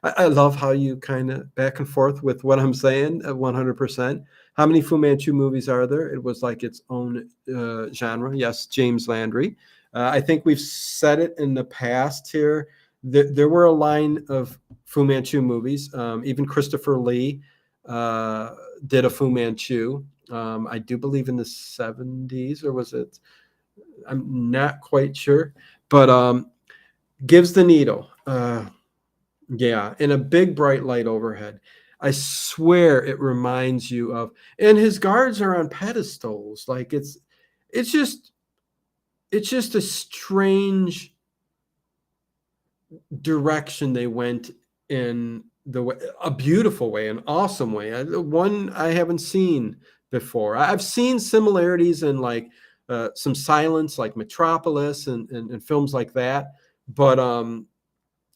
I love how you kind of back and forth with what I'm saying at 100%. How many Fu Manchu movies are there? It was like its own genre. Yes, James Landry. I think we've said it in the past here. There were a line of Fu Manchu movies. Even Christopher Lee did a Fu Manchu. I do believe in the 70s, or was it? I'm not quite sure. But gives the needle. Yeah, and a big bright light overhead. I swear it reminds you of, and his guards are on pedestals. Like it's just it's just a strange direction they went in the way, a beautiful way, an awesome way, one I haven't seen before. I've seen similarities in like some silence, like Metropolis and films like that, but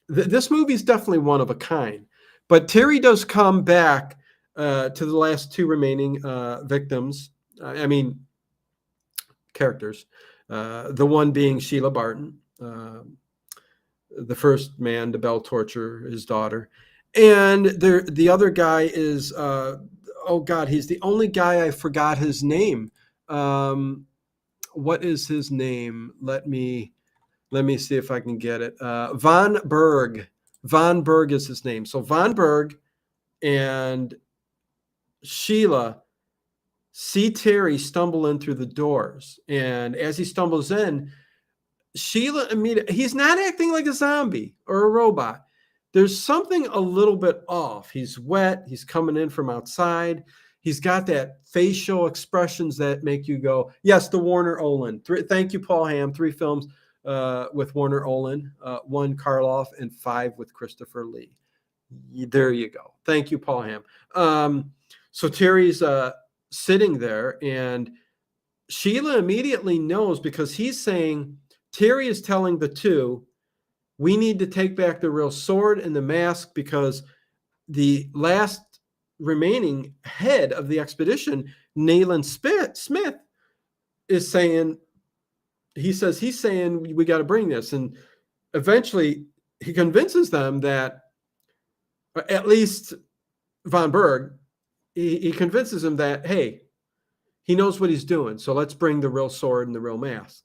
this movie is definitely one of a kind. But Terry does come back to the last two remaining victims. I mean, characters. The one being Sheila Barton, the first man to bell torture his daughter, and the other guy is oh God, he's the only guy I forgot his name. What is his name? Let me see if I can get it. Von Berg. Von Berg is his name. So Von Berg and Sheila see Terry stumble in through the doors, and as he stumbles in, Sheila immediately, he's not acting like a zombie or a robot. There's something a little bit off. He's wet. He's coming in from outside. He's got that facial expressions that make you go, yes, the Warner Olin. Thank you, Paul Ham. 3 films with Warner Olin, 1 Karloff, and 5 with Christopher Lee. There you go. Thank you, Paul Ham. So Terry's sitting there, and Sheila immediately knows because he's saying, Terry is telling the two, we need to take back the real sword and the mask because the last remaining head of the expedition, Nayland Smith, is saying, he's saying, we got to bring this. And eventually he convinces them that, at least Von Berg, he convinces him that, hey, he knows what he's doing. So let's bring the real sword and the real mask.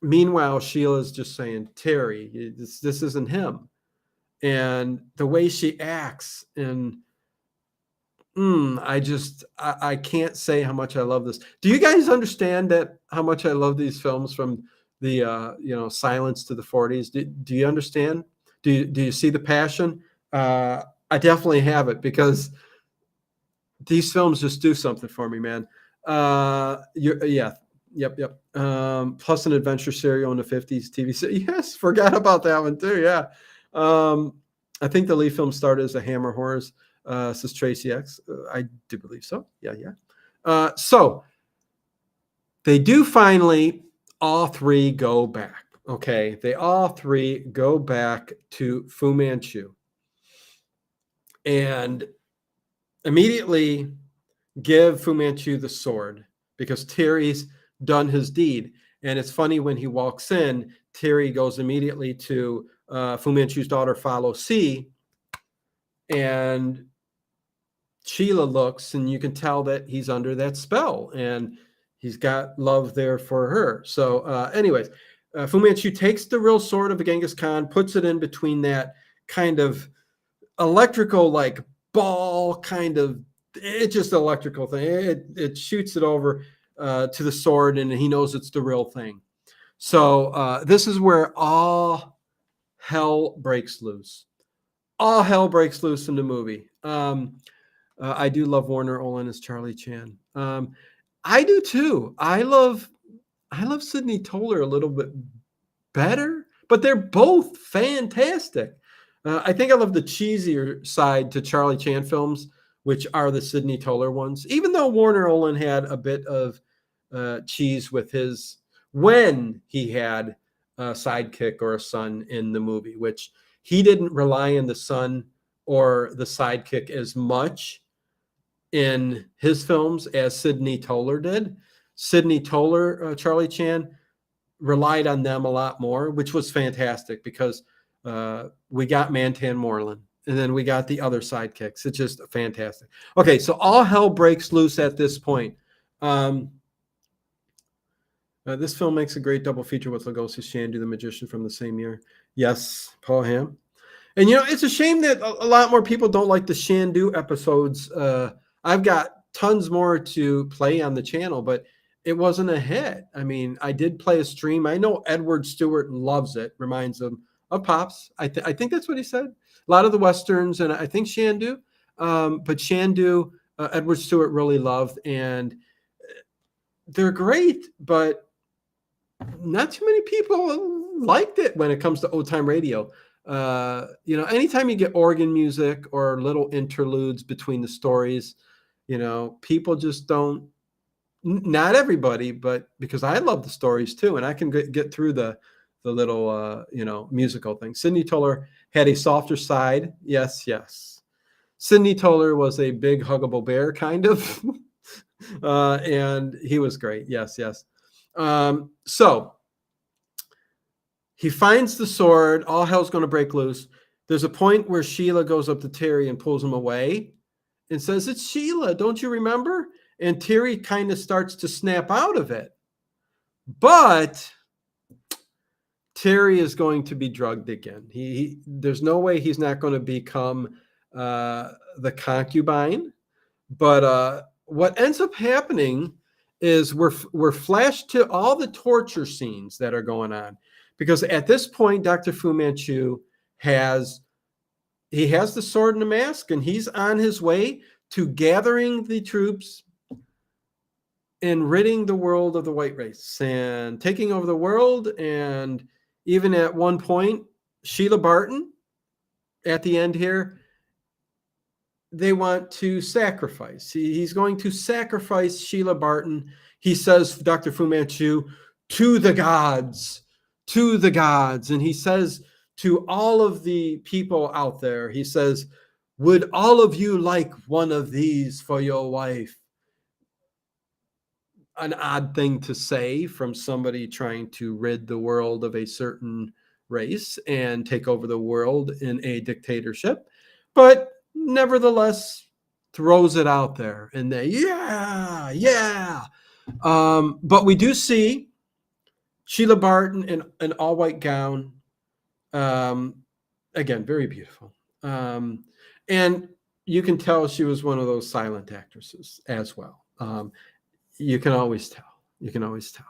Meanwhile, Sheila's just saying, Terry, this isn't him. And the way she acts, and I can't say how much I love this. Do you guys understand that how much I love these films from the Silence to the 40s? Do you understand? Do you see the passion? I definitely have it because these films just do something for me, man. Yeah. Yep. Plus an adventure serial in the 50s TV series. Yes, forgot about that one too. Yeah. I think the Lee film started as a Hammer Horrors, says Tracy X. I do believe so. Yeah. So they do finally, all 3 go back. Okay. They all 3 go back to Fu Manchu and immediately give Fu Manchu the sword because Terry's done his deed. And it's funny when he walks in, Terry goes immediately to Fu Manchu's daughter, Follow C, and Sheila looks, and you can tell that he's under that spell, and he's got love there for her. So, anyways, Fu Manchu takes the real sword of Genghis Khan, puts it in between that kind of electrical, like ball kind of, it's just electrical thing. It shoots it over to the sword, and he knows it's the real thing. So this is where all hell breaks loose. All hell breaks loose in the movie. I do love Warner Olin as Charlie Chan. I do too. I love I love Sydney Toller a little bit better, but they're both fantastic. I think I love the cheesier side to Charlie Chan films, which are the Sydney Toller ones. Even though Warner Olin had a bit of cheese with his when he had a sidekick or a son in the movie, which he didn't rely on the son or the sidekick as much in his films as Sydney Toller did. Sydney Toller, Charlie Chan, relied on them a lot more, which was fantastic because we got Mantan Moreland and then we got the other sidekicks. It's just fantastic. Okay, so all hell breaks loose at this point. This film makes a great double feature with Lugosi Shandu, the magician from the same year. Yes, Paul Hamm. And it's a shame that a lot more people don't like the Shandu episodes. I've got tons more to play on the channel, but it wasn't a hit. I mean, I did play a stream. I know Edward Stewart loves it. Reminds him of Pops. I think that's what he said. A lot of the westerns, and I think Shandu. But Shandu, Edward Stewart really loved, and they're great. But not too many people liked it when it comes to old time radio. Anytime you get organ music or little interludes between the stories, people just don't. Not everybody, but because I love the stories too, and I can get through the little musical thing. Sydney Toller had a softer side. Yes, yes. Sydney Toller was a big huggable bear kind of, and he was great. Yes, yes. So he finds the sword. All hell's going to break loose. There's a point where Sheila goes up to Terry and pulls him away and says, "It's Sheila. Don't you remember?" And Terry kind of starts to snap out of it. But Terry is going to be drugged again. There's no way he's not going to become the concubine. But what ends up happening is we're flashed to all the torture scenes that are going on, because at this point, Dr. Fu Manchu has the sword and the mask, and he's on his way to gathering the troops and ridding the world of the white race and taking over the world. And even at one point, Sheila Barton, at the end here, they want to sacrifice. He's going to sacrifice Sheila Barton. He says, Dr. Fu Manchu, to the gods, to the gods. And he says to all of the people out there, he says, would all of you like one of these for your wife? An odd thing to say from somebody trying to rid the world of a certain race and take over the world in a dictatorship, but nevertheless throws it out there and they, yeah. But we do see Sheila Barton in an all-white gown. Again, very beautiful. And you can tell she was one of those silent actresses as well. You can always tell. You can always tell.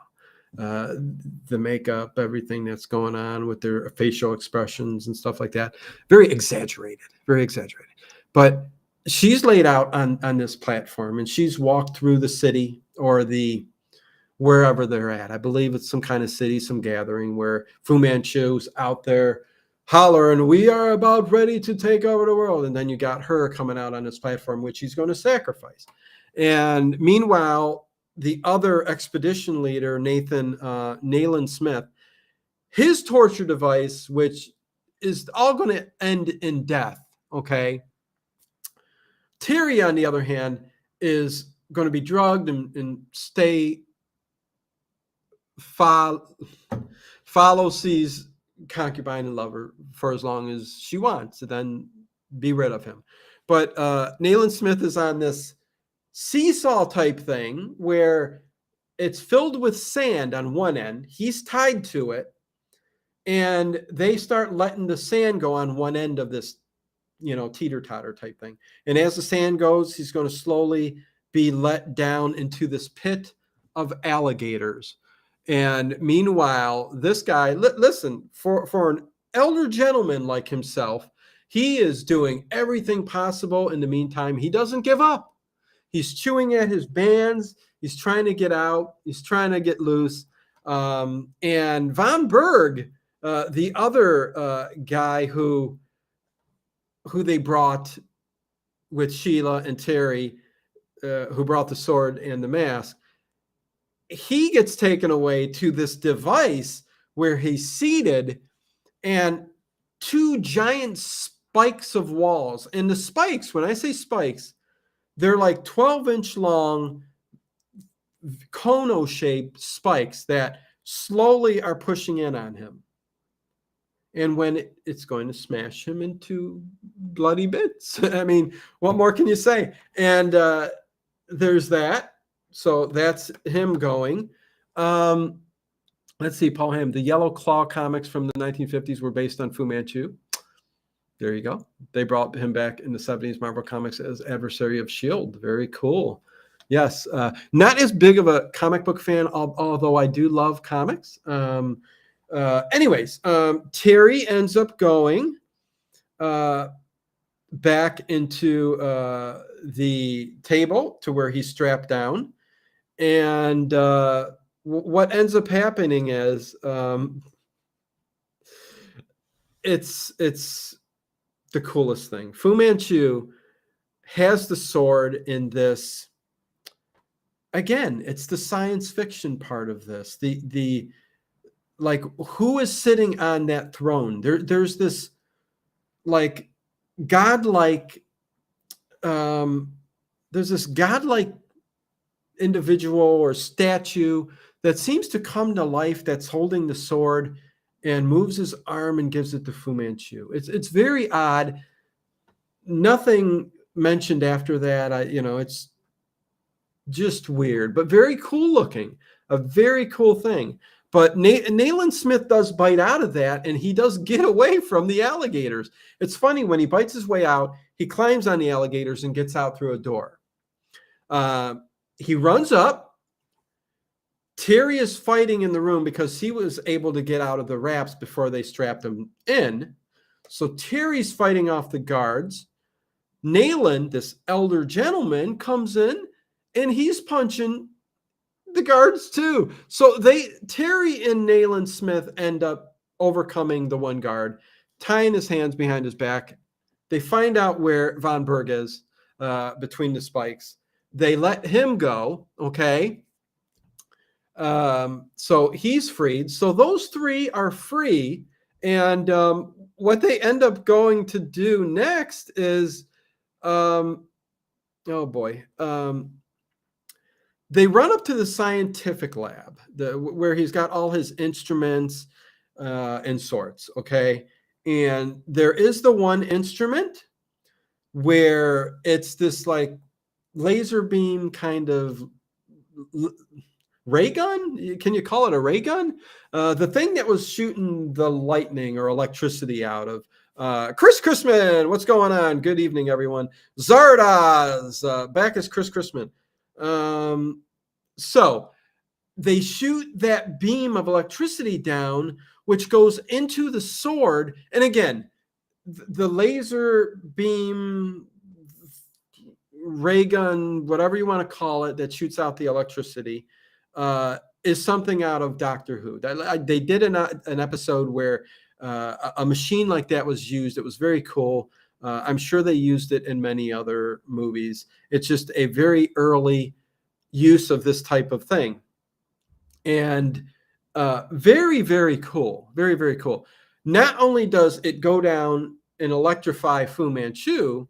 The makeup, everything that's going on with their facial expressions and stuff like that. Very exaggerated. Very exaggerated. But she's laid out on this platform, and she's walked through the city or wherever they're at. I believe it's some kind of city, some gathering where Fu Manchu's out there hollering, "We are about ready to take over the world." And then you got her coming out on this platform, which he's going to sacrifice. And meanwhile, the other expedition leader, Nayland Smith, his torture device, which is all going to end in death, okay? Terry, on the other hand, is going to be drugged and follows his concubine and lover for as long as she wants, and then be rid of him. But Nayland Smith is on this seesaw type thing where it's filled with sand on one end. He's tied to it, and they start letting the sand go on one end of this, teeter-totter type thing. And as the sand goes, he's going to slowly be let down into this pit of alligators. And meanwhile, this guy, listen, for an elder gentleman like himself, he is doing everything possible. In the meantime, he doesn't give up. He's chewing at his bands. He's trying to get out. He's trying to get loose. And Von Berg, the other guy who they brought with Sheila and Terry, who brought the sword and the mask, he gets taken away to this device where he's seated, and two giant spikes of walls. And the spikes, when I say spikes, they're like 12-inch long cono-shaped spikes that slowly are pushing in on him. And when it's going to smash him into bloody bits. I mean, what more can you say? And there's that. So that's him going. Let's see, Paul Hamm. The Yellow Claw comics from the 1950s were based on Fu Manchu. There you go. They brought him back in the 70s Marvel Comics as adversary of S.H.I.E.L.D. Very cool. Yes. Not as big of a comic book fan, although I do love comics. Anyways, Terry ends up going back into the table to where he's strapped down. And what ends up happening is it's the coolest thing. Fu Manchu has the sword in this. Again, it's the science fiction part of this. The like, who is sitting on that throne? There's this like godlike. There's this godlike individual or statue that seems to come to life, that's holding the sword and moves his arm and gives it to Fu Manchu. It's very odd. Nothing mentioned after that. It's just weird, but very cool looking. A very cool thing. But Nayland Smith does bite out of that, and he does get away from the alligators. It's funny, when he bites his way out, he climbs on the alligators and gets out through a door. He runs up. Terry is fighting in the room because he was able to get out of the wraps before they strapped him in. So Terry's fighting off the guards. Nayland, this elder gentleman, comes in, and he's punching the guards too. So Terry and Nayland Smith end up overcoming the one guard, tying his hands behind his back. They find out where Von Berg is between the spikes. They let him go, okay? So he's freed. So those three are free. And what they end up going to do next is, oh boy, they run up to the scientific lab where he's got all his instruments and sorts, okay? And there is the one instrument where it's this like laser beam kind of ray gun. Can you call it a ray gun? The thing that was shooting the lightning or electricity out of Chris Chrisman. What's going on? Good evening, everyone. Zardoz, back as Chris Chrisman. So they shoot that beam of electricity down, which goes into the sword. And again, the laser beam, ray gun, whatever you want to call it, that shoots out the electricity, is something out of Doctor Who. They did an episode where a machine like that was used. It was very cool. I'm sure they used it in many other movies. It's just a very early use of this type of thing. And very, very cool. Very, very cool. Not only does it go down and electrify Fu Manchu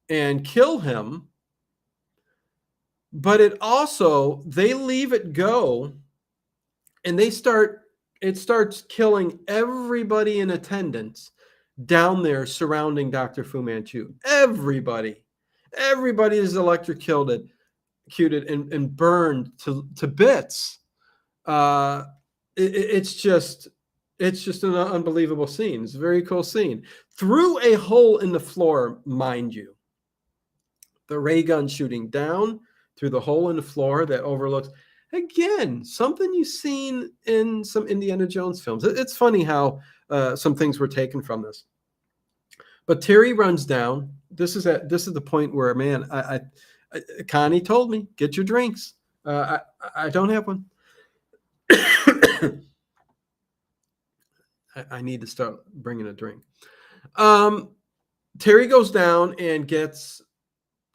and kill him, but they leave it go, and it starts killing everybody in attendance down there surrounding Dr. Fu Manchu. Everybody is electrocuted and burned to bits. It's just an unbelievable scene. It's a very cool scene. Through a hole in the floor, mind you. The ray gun shooting down through the hole in the floor that overlooks, again, something you've seen in some Indiana Jones films. It's funny how some things were taken from this. But Terry runs down. This is the point where, man, Connie told me, get your drinks. I don't have one. I need to start bringing a drink. Terry goes down and gets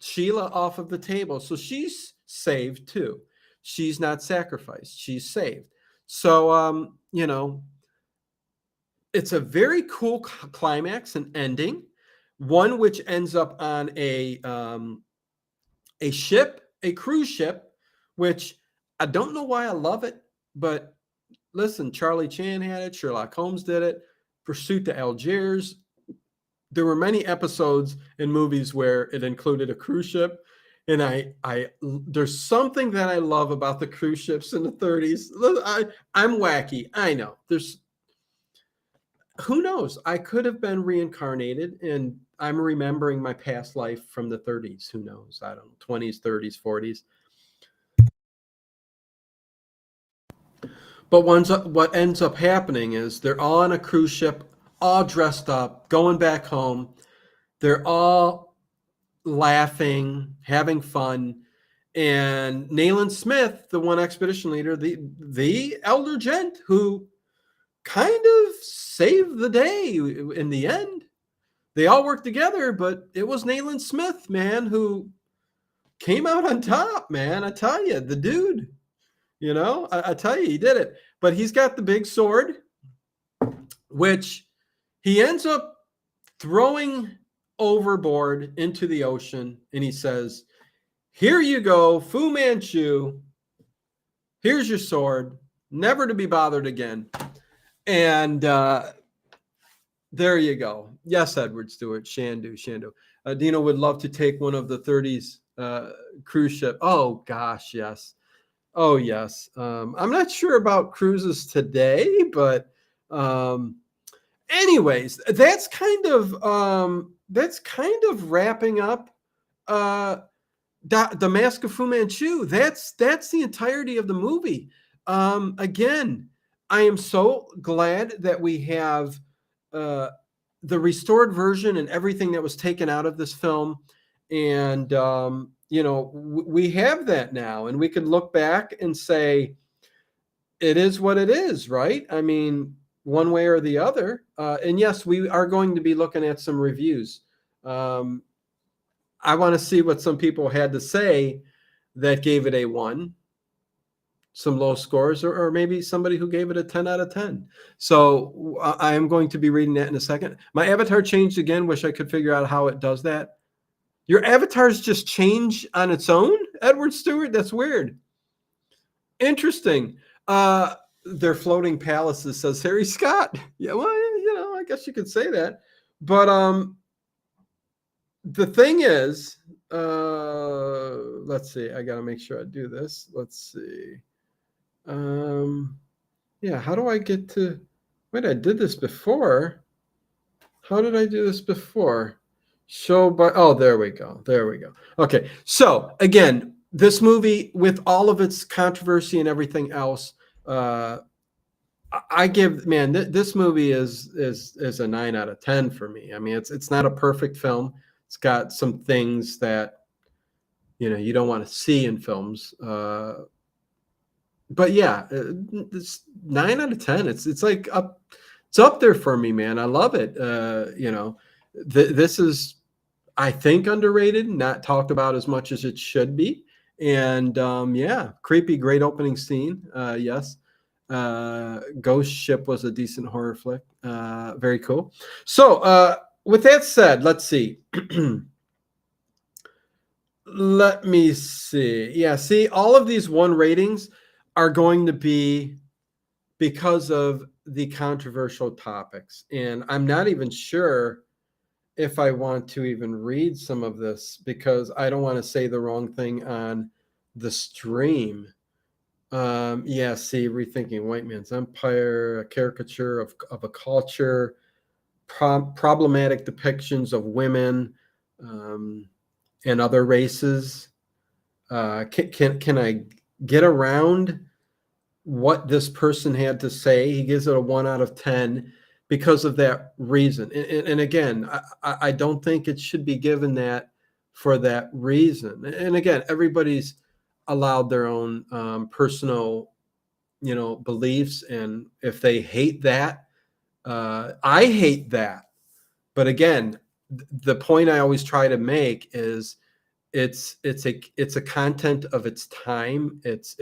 Sheila off of the table. So she's saved too. She's not sacrificed. She's saved. So, it's a very cool climax and ending, one which ends up on a ship, a cruise ship, which I don't know why I love it, but listen, Charlie Chan had it, Sherlock Holmes did it, Pursuit to Algiers. There were many episodes in movies where it included a cruise ship. And there's something that I love about the cruise ships in the 30s. I'm wacky. I know. Who knows? I could have been reincarnated and I'm remembering my past life from the 30s. Who knows? I don't know, 20s, 30s, 40s. But what ends up happening is they're all on a cruise ship, all dressed up, going back home. They're all laughing, having fun. And Nayland Smith, the one expedition leader, the elder gent who kind of saved the day in the end. They all worked together, but it was Nayland Smith, man, who came out on top, man. I tell you, the dude, I tell you, he did it. But he's got the big sword, which he ends up throwing overboard into the ocean. And he says, "Here you go, Fu Manchu. Here's your sword, never to be bothered again." And there you go. Yes, Edward Stewart, Shandu. Dino would love to take one of the 30s cruise ship. Oh, gosh, yes. Oh, yes. I'm not sure about cruises today, but anyways, that's kind of wrapping up the Mask of Fu Manchu. That's the entirety of the movie. Again, I am so glad that we have the restored version and everything that was taken out of this film, and we have that now, and we can look back and say it is what it is, right? I mean, one way or the other. And yes, we are going to be looking at some reviews. I want to see what some people had to say that gave it a 1, some low scores, or maybe somebody who gave it a 10 out of 10. So I am going to be reading that in a second. My avatar changed again. Wish I could figure out how it does that. Your avatars just change on its own, Edward Stewart? That's weird. Interesting. They're floating palaces, says Harry Scott. Yeah, well, I guess you could say that. But the thing is, let's see. I got to make sure I do this. Let's see. Yeah, how do I get to... Wait, I did this before. How did I do this before? Show by... Oh, there we go. Okay, so again, this movie, with all of its controversy and everything else, I give, man, this movie is a 9 out of 10 for me. I mean, it's not a perfect film. It's got some things that you don't want to see in films. But yeah, it's 9 out of 10. It's like it's up there for me, man. I love it. This is, I think, underrated, not talked about as much as it should be. And yeah, creepy, great opening scene. Yes. Ghost Ship was a decent horror flick. Very cool. So with that said, let's see. Let me see. Yeah, see, all of these 1 ratings are going to be because of the controversial topics. And I'm not even sure if I want to even read some of this because I don't want to say the wrong thing on the stream. Yeah, see, Rethinking White Man's Empire, a caricature of a culture, problematic depictions of women and other races. Can I get around what this person had to say? He gives it a 1 out of 10 because of that reason. And again, I don't think it should be given that for that reason. And again, everybody's allowed their own personal beliefs, and if they hate that, I hate that. But again, the point I always try to make is it's a content of its time. It's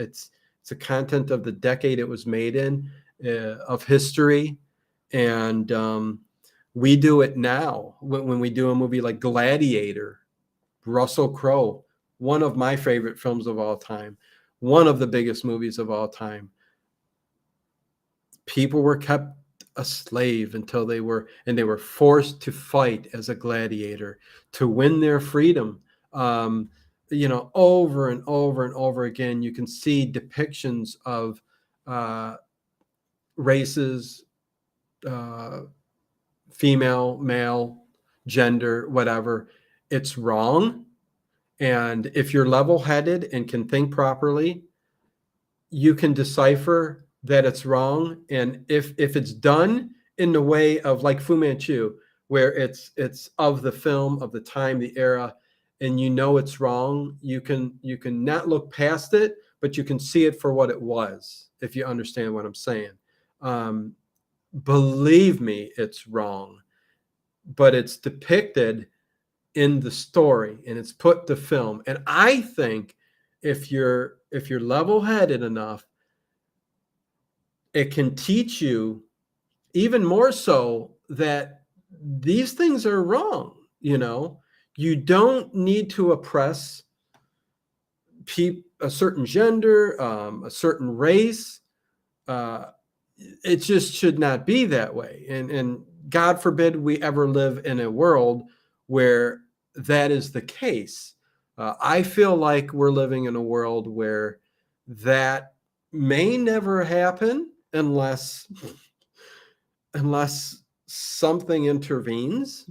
a content of the decade it was made in, of history, and we do it now when we do a movie like Gladiator, Russell Crowe, one of my favorite films of all time, one of the biggest movies of all time. People were kept a slave until they were forced to fight as a gladiator to win their freedom. Um, over and over and over again, you can see depictions of uh, races, uh, female, male, gender, whatever. It's wrong. And if you're level headed and can think properly, you can decipher that it's wrong. And if it's done in the way of like Fu Manchu, where it's of the film, of the time, the era, and it's wrong, you can not look past it, but you can see it for what it was, if you understand what I'm saying. Um, Believe me, it's wrong, but it's depicted in the story and it's put to film. And I think if you're level-headed enough, it can teach you even more so that these things are wrong. You don't need to oppress a certain gender, a certain race. uh, it just should not be that way. And God forbid we ever live in a world where that is the case. I feel like we're living in a world where that may never happen unless something intervenes,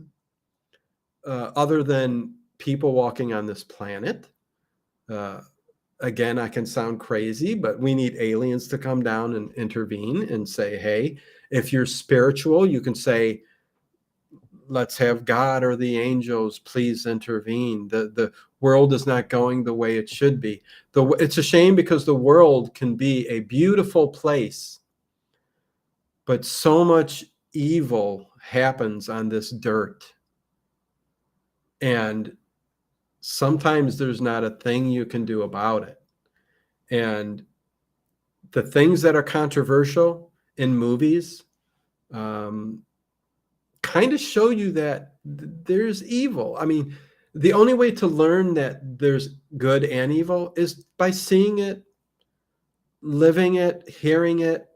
other than people walking on this planet. Uh, Again, I can sound crazy, but we need aliens to come down and intervene and say, hey, if you're spiritual, you can say, let's have God or the angels please intervene. The world is not going the way it should be. It's a shame because the world can be a beautiful place, but so much evil happens on this dirt. And sometimes there's not a thing you can do about it. And the things that are controversial in movies kind of show you that there's evil. I mean, the only way to learn that there's good and evil is by seeing it, living it, hearing it,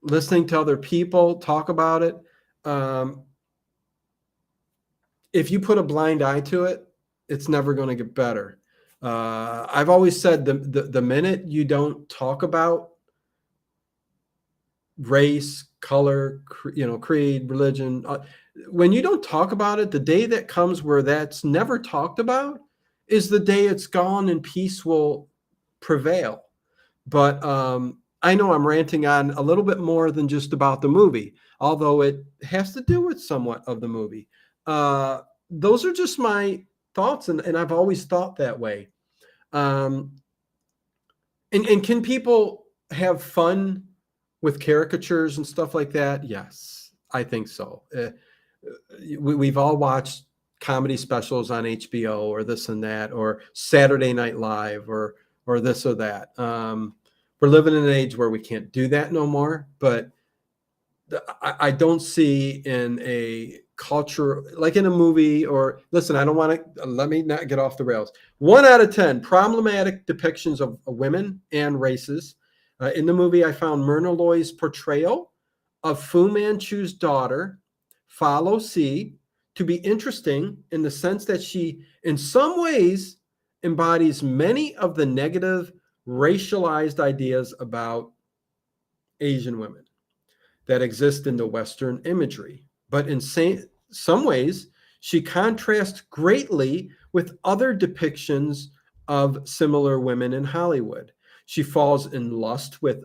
listening to other people talk about it. Um, if you put a blind eye to it, it's never going to get better. I've always said the minute you don't talk about race, color, creed, religion, when you don't talk about it, the day that comes where that's never talked about is the day it's gone and peace will prevail. But I know I'm ranting on a little bit more than just about the movie, although it has to do with somewhat of the movie. Those are just my thoughts, and I've always thought that way. Um, and can people have fun with caricatures and stuff like that? Yes, I think so. We've all watched comedy specials on HBO or this and that, or Saturday Night Live, or this or that. We're living in an age where we can't do that no more. But I don't see in a culture, like in a movie, or listen, I don't want to, let me not get off the rails. 1 out of 10 problematic depictions of women and races. In the movie, I found Myrna Loy's portrayal of Fu Manchu's daughter, Follow C, to be interesting in the sense that she, in some ways, embodies many of the negative racialized ideas about Asian women that exist in the Western imagery. But in some ways, she contrasts greatly with other depictions of similar women in Hollywood. She falls in lust with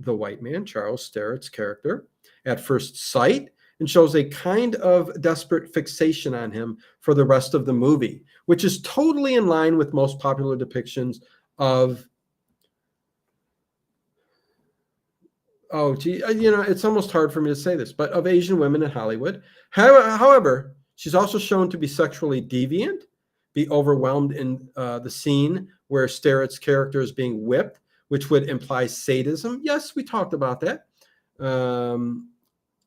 the white man, Charles Starrett's character, at first sight, and shows a kind of desperate fixation on him for the rest of the movie, which is totally in line with most popular depictions of oh, gee, it's almost hard for me to say this, but of Asian women in Hollywood. However, she's also shown to be sexually deviant, be overwhelmed in the scene where Starrett's character is being whipped, which would imply sadism. Yes, we talked about that. Um,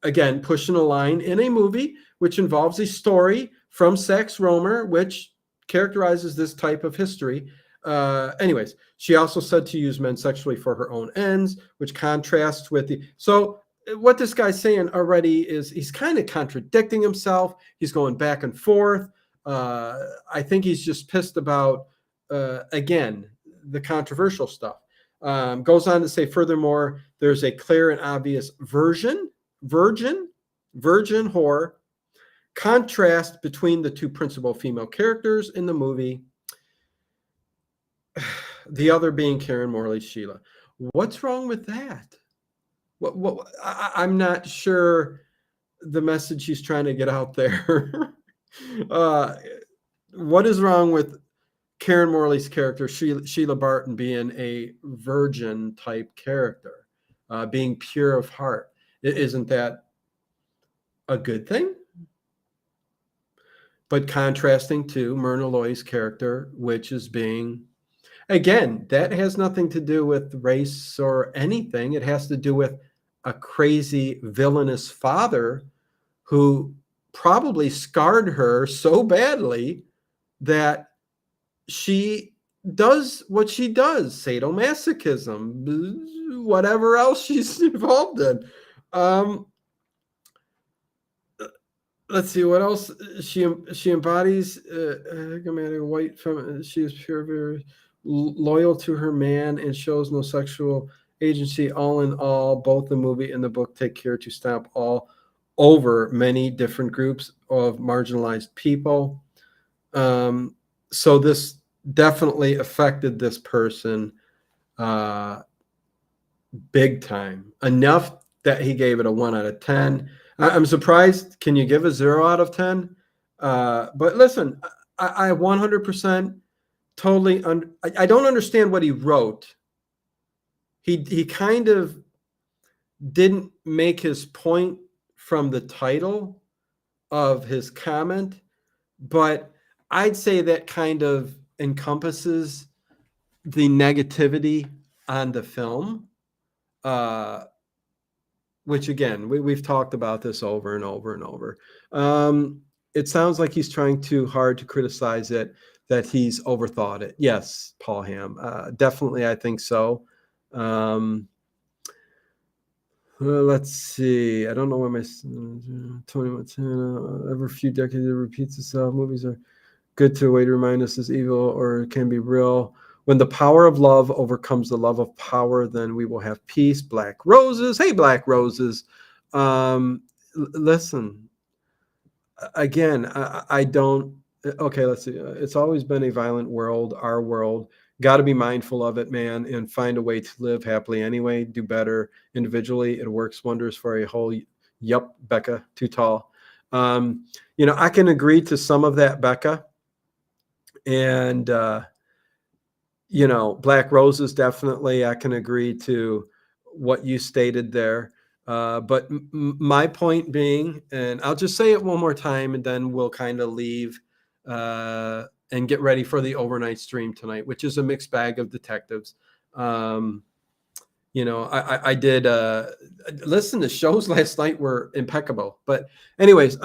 Again, pushing a line in a movie which involves a story from Sax Rohmer, which characterizes this type of history. Anyways, she also said to use men sexually for her own ends, which contrasts with the. So, what this guy's saying already is he's kind of contradicting himself. He's going back and forth. I think he's just pissed about, again, the controversial stuff. Goes on to say, furthermore, there's a clear and obvious virgin whore contrast between the two principal female characters in the movie, the other being Karen Morley's Sheila. What's wrong with that? I'm not sure the message he's trying to get out there. uh, what is wrong with Karen Morley's character, Sheila Barton, being a virgin type character, being pure of heart? Isn't that a good thing? But contrasting to Myrna Loy's character, which is being, again, that has nothing to do with race or anything. It has to do with a crazy, villainous father who probably scarred her so badly that she does what she does, sadomasochism, whatever else she's involved in. Let's see what else she embodies. White feminine. She is pure, very loyal to her man, and shows no sexual agency. All in all, both the movie and the book take care to stamp all over many different groups of marginalized people. So this definitely affected this person big time. Enough that he gave it a 1 out of 10. I'm surprised. Can you give a 0 out of 10? But listen, I 100% totally. I don't understand what he wrote. He kind of didn't make his point from the title of his comment, but I'd say that kind of encompasses the negativity on the film. Which again, we've talked about this over and over and over. It sounds like he's trying too hard to criticize it, that he's overthought it. Yes, Paul Ham, definitely, I think so. Let's see. I don't know where my Tony Montana. Every few decades, it repeats itself. Movies are good to a way to remind us is evil or it can be real. When the power of love overcomes the love of power, then we will have peace. Black Roses. Hey, Black Roses. Listen, again, I don't. Okay, let's see. It's always been a violent world, our world. Got to be mindful of it, man, and find a way to live happily anyway. Do better individually. It works wonders for a whole. Yup, Becca, too tall. I can agree to some of that, Becca. And, Black Roses, definitely, I can agree to what you stated there. But my point being, and I'll just say it one more time, and then we'll kind of leave and get ready for the overnight stream tonight, which is a mixed bag of detectives. I did listen. The shows last night were impeccable. But anyways,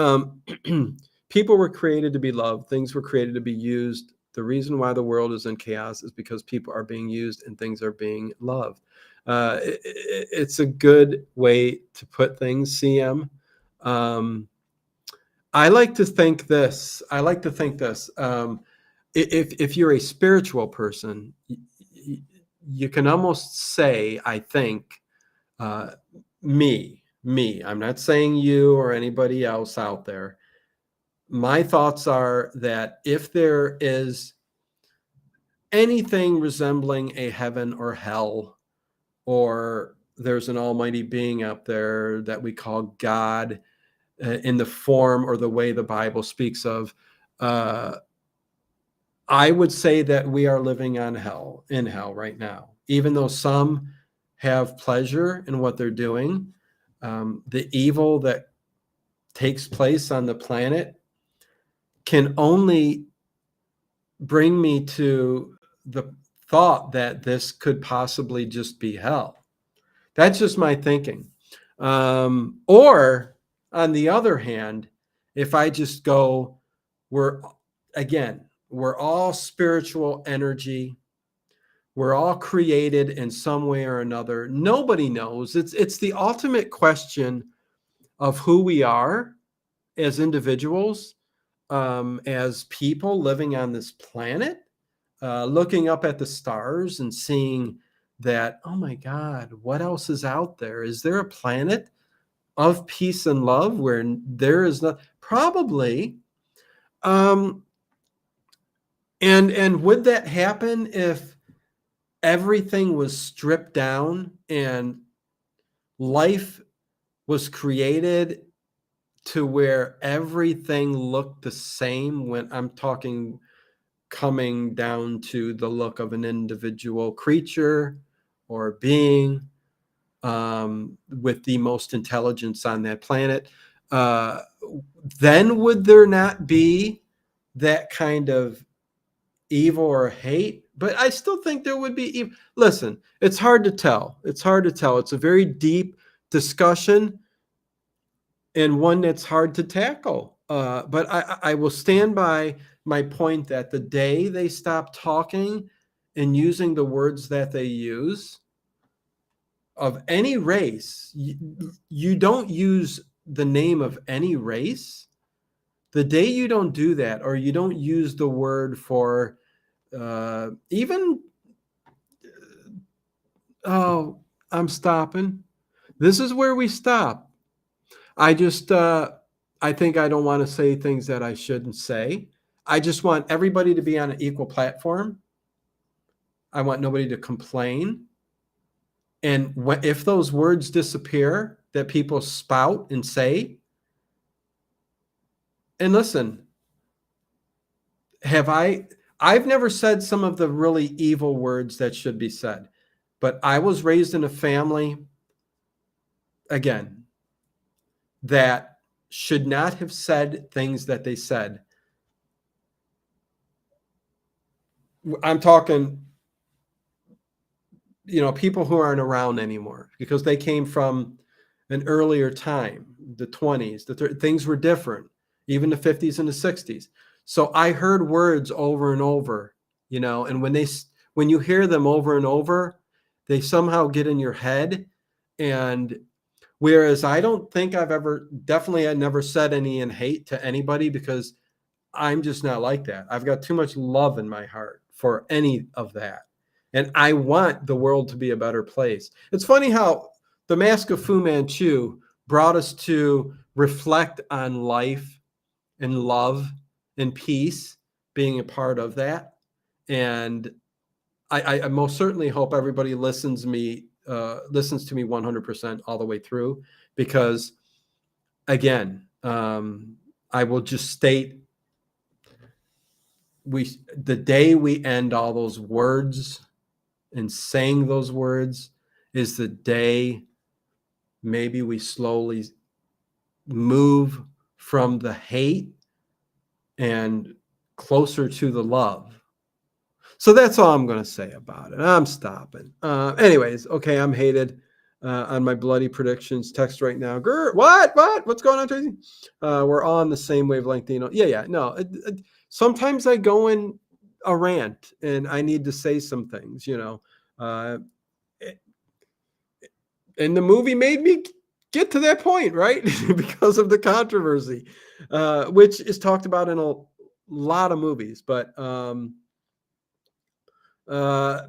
people were created to be loved. Things were created to be used. The reason why the world is in chaos is because people are being used and things are being loved. It's a good way to put things, CM. I like to think this. If you're a spiritual person, you can almost say, I think, me. I'm not saying you or anybody else out there. My thoughts are that if there is anything resembling a heaven or hell, or there's an almighty being out there that we call God, in the form or the way the Bible speaks of, I would say that we are living in hell right now, even though some have pleasure in what they're doing. The evil that takes place on the planet can only bring me to the thought that this could possibly just be hell. That's just my thinking. Or on the other hand, if I just go, we're again, we're all spiritual energy. We're all created in some way or another. Nobody knows. It's the ultimate question of who we are as individuals, as people living on this planet, looking up at the stars and seeing that, oh my God, what else is out there? Is there a planet of peace and love where there is not? Probably. Um, and would that happen if everything was stripped down and life was created to where everything looked the same? When I'm talking coming down to the look of an individual creature or being, with the most intelligence on that planet, uh, then would there not be that kind of evil or hate? But I still think there would be evil. Listen, it's hard to tell. It's hard to tell. It's a very deep discussion and one that's hard to tackle. But I will stand by my point that the day they stop talking and using the words that they use of any race, you don't use the name of any race. The day you don't do that, or you don't use the word for even, oh, I'm stopping. This is where we stop. I just, I think I don't want to say things that I shouldn't say. I just want everybody to be on an equal platform. I want nobody to complain. And if those words disappear that people spout and say, and listen, I've never said some of the really evil words that should be said, but I was raised in a family, again, that should not have said things that they said. I'm talking, people who aren't around anymore because they came from an earlier time, the 20s, things were different, even the 50s and the 60s. So I heard words over and over, and when you hear them over and over, they somehow get in your head. And whereas I don't think I never said any in hate to anybody, because I'm just not like that. I've got too much love in my heart for any of that. And I want the world to be a better place. It's funny how the Mask of Fu Manchu brought us to reflect on life and love and peace, being a part of that. And I most certainly hope everybody listens to me 100% all the way through, because again, I will just state, the day we end all those words and saying those words is the day maybe we slowly move from the hate and closer to the love. So that's all I'm going to say about it. I'm stopping. Anyways, okay, I'm hated on my bloody predictions text right now. Grr, what? What's going on, Tracy? We're all on the same wavelength, Dino. Yeah. No, sometimes I go in a rant and I need to say some things, Uh, and the movie made me get to that point, right? Because of the controversy, which is talked about in a lot of movies. But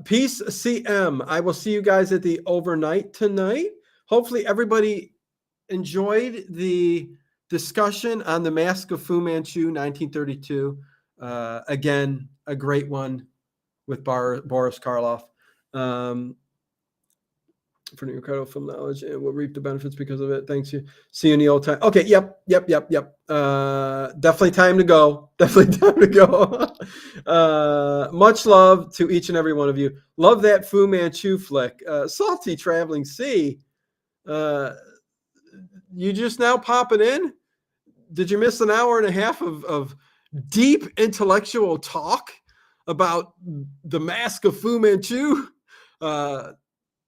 peace, CM. I will see you guys at the overnight tonight. Hopefully everybody enjoyed the discussion on the Mask of Fu Manchu 1932. Again, a great one with Boris Karloff. for your incredible film knowledge and will reap the benefits because of it. Thanks. You see you in the old time. Okay. Yep. Definitely time to go. Definitely time to go. Much love to each and every one of you. Love that Fu Manchu flick. Salty Traveling Sea. You just now popping in? Did you miss an hour and a half of deep intellectual talk about the Mask of Fu Manchu?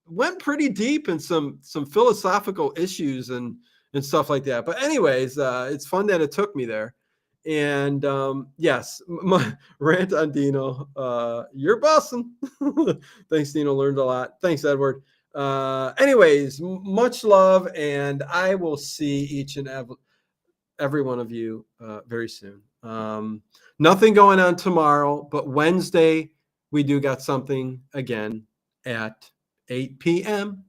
Went pretty deep in some philosophical issues and stuff like that. But anyways, it's fun that it took me there. And yes, my rant on Dino. You're bussin'. Thanks, Dino. Learned a lot. Thanks, Edward. Anyways, much love, and I will see each and every one of you very soon. Nothing going on tomorrow, but Wednesday we do got something again at 8 p.m.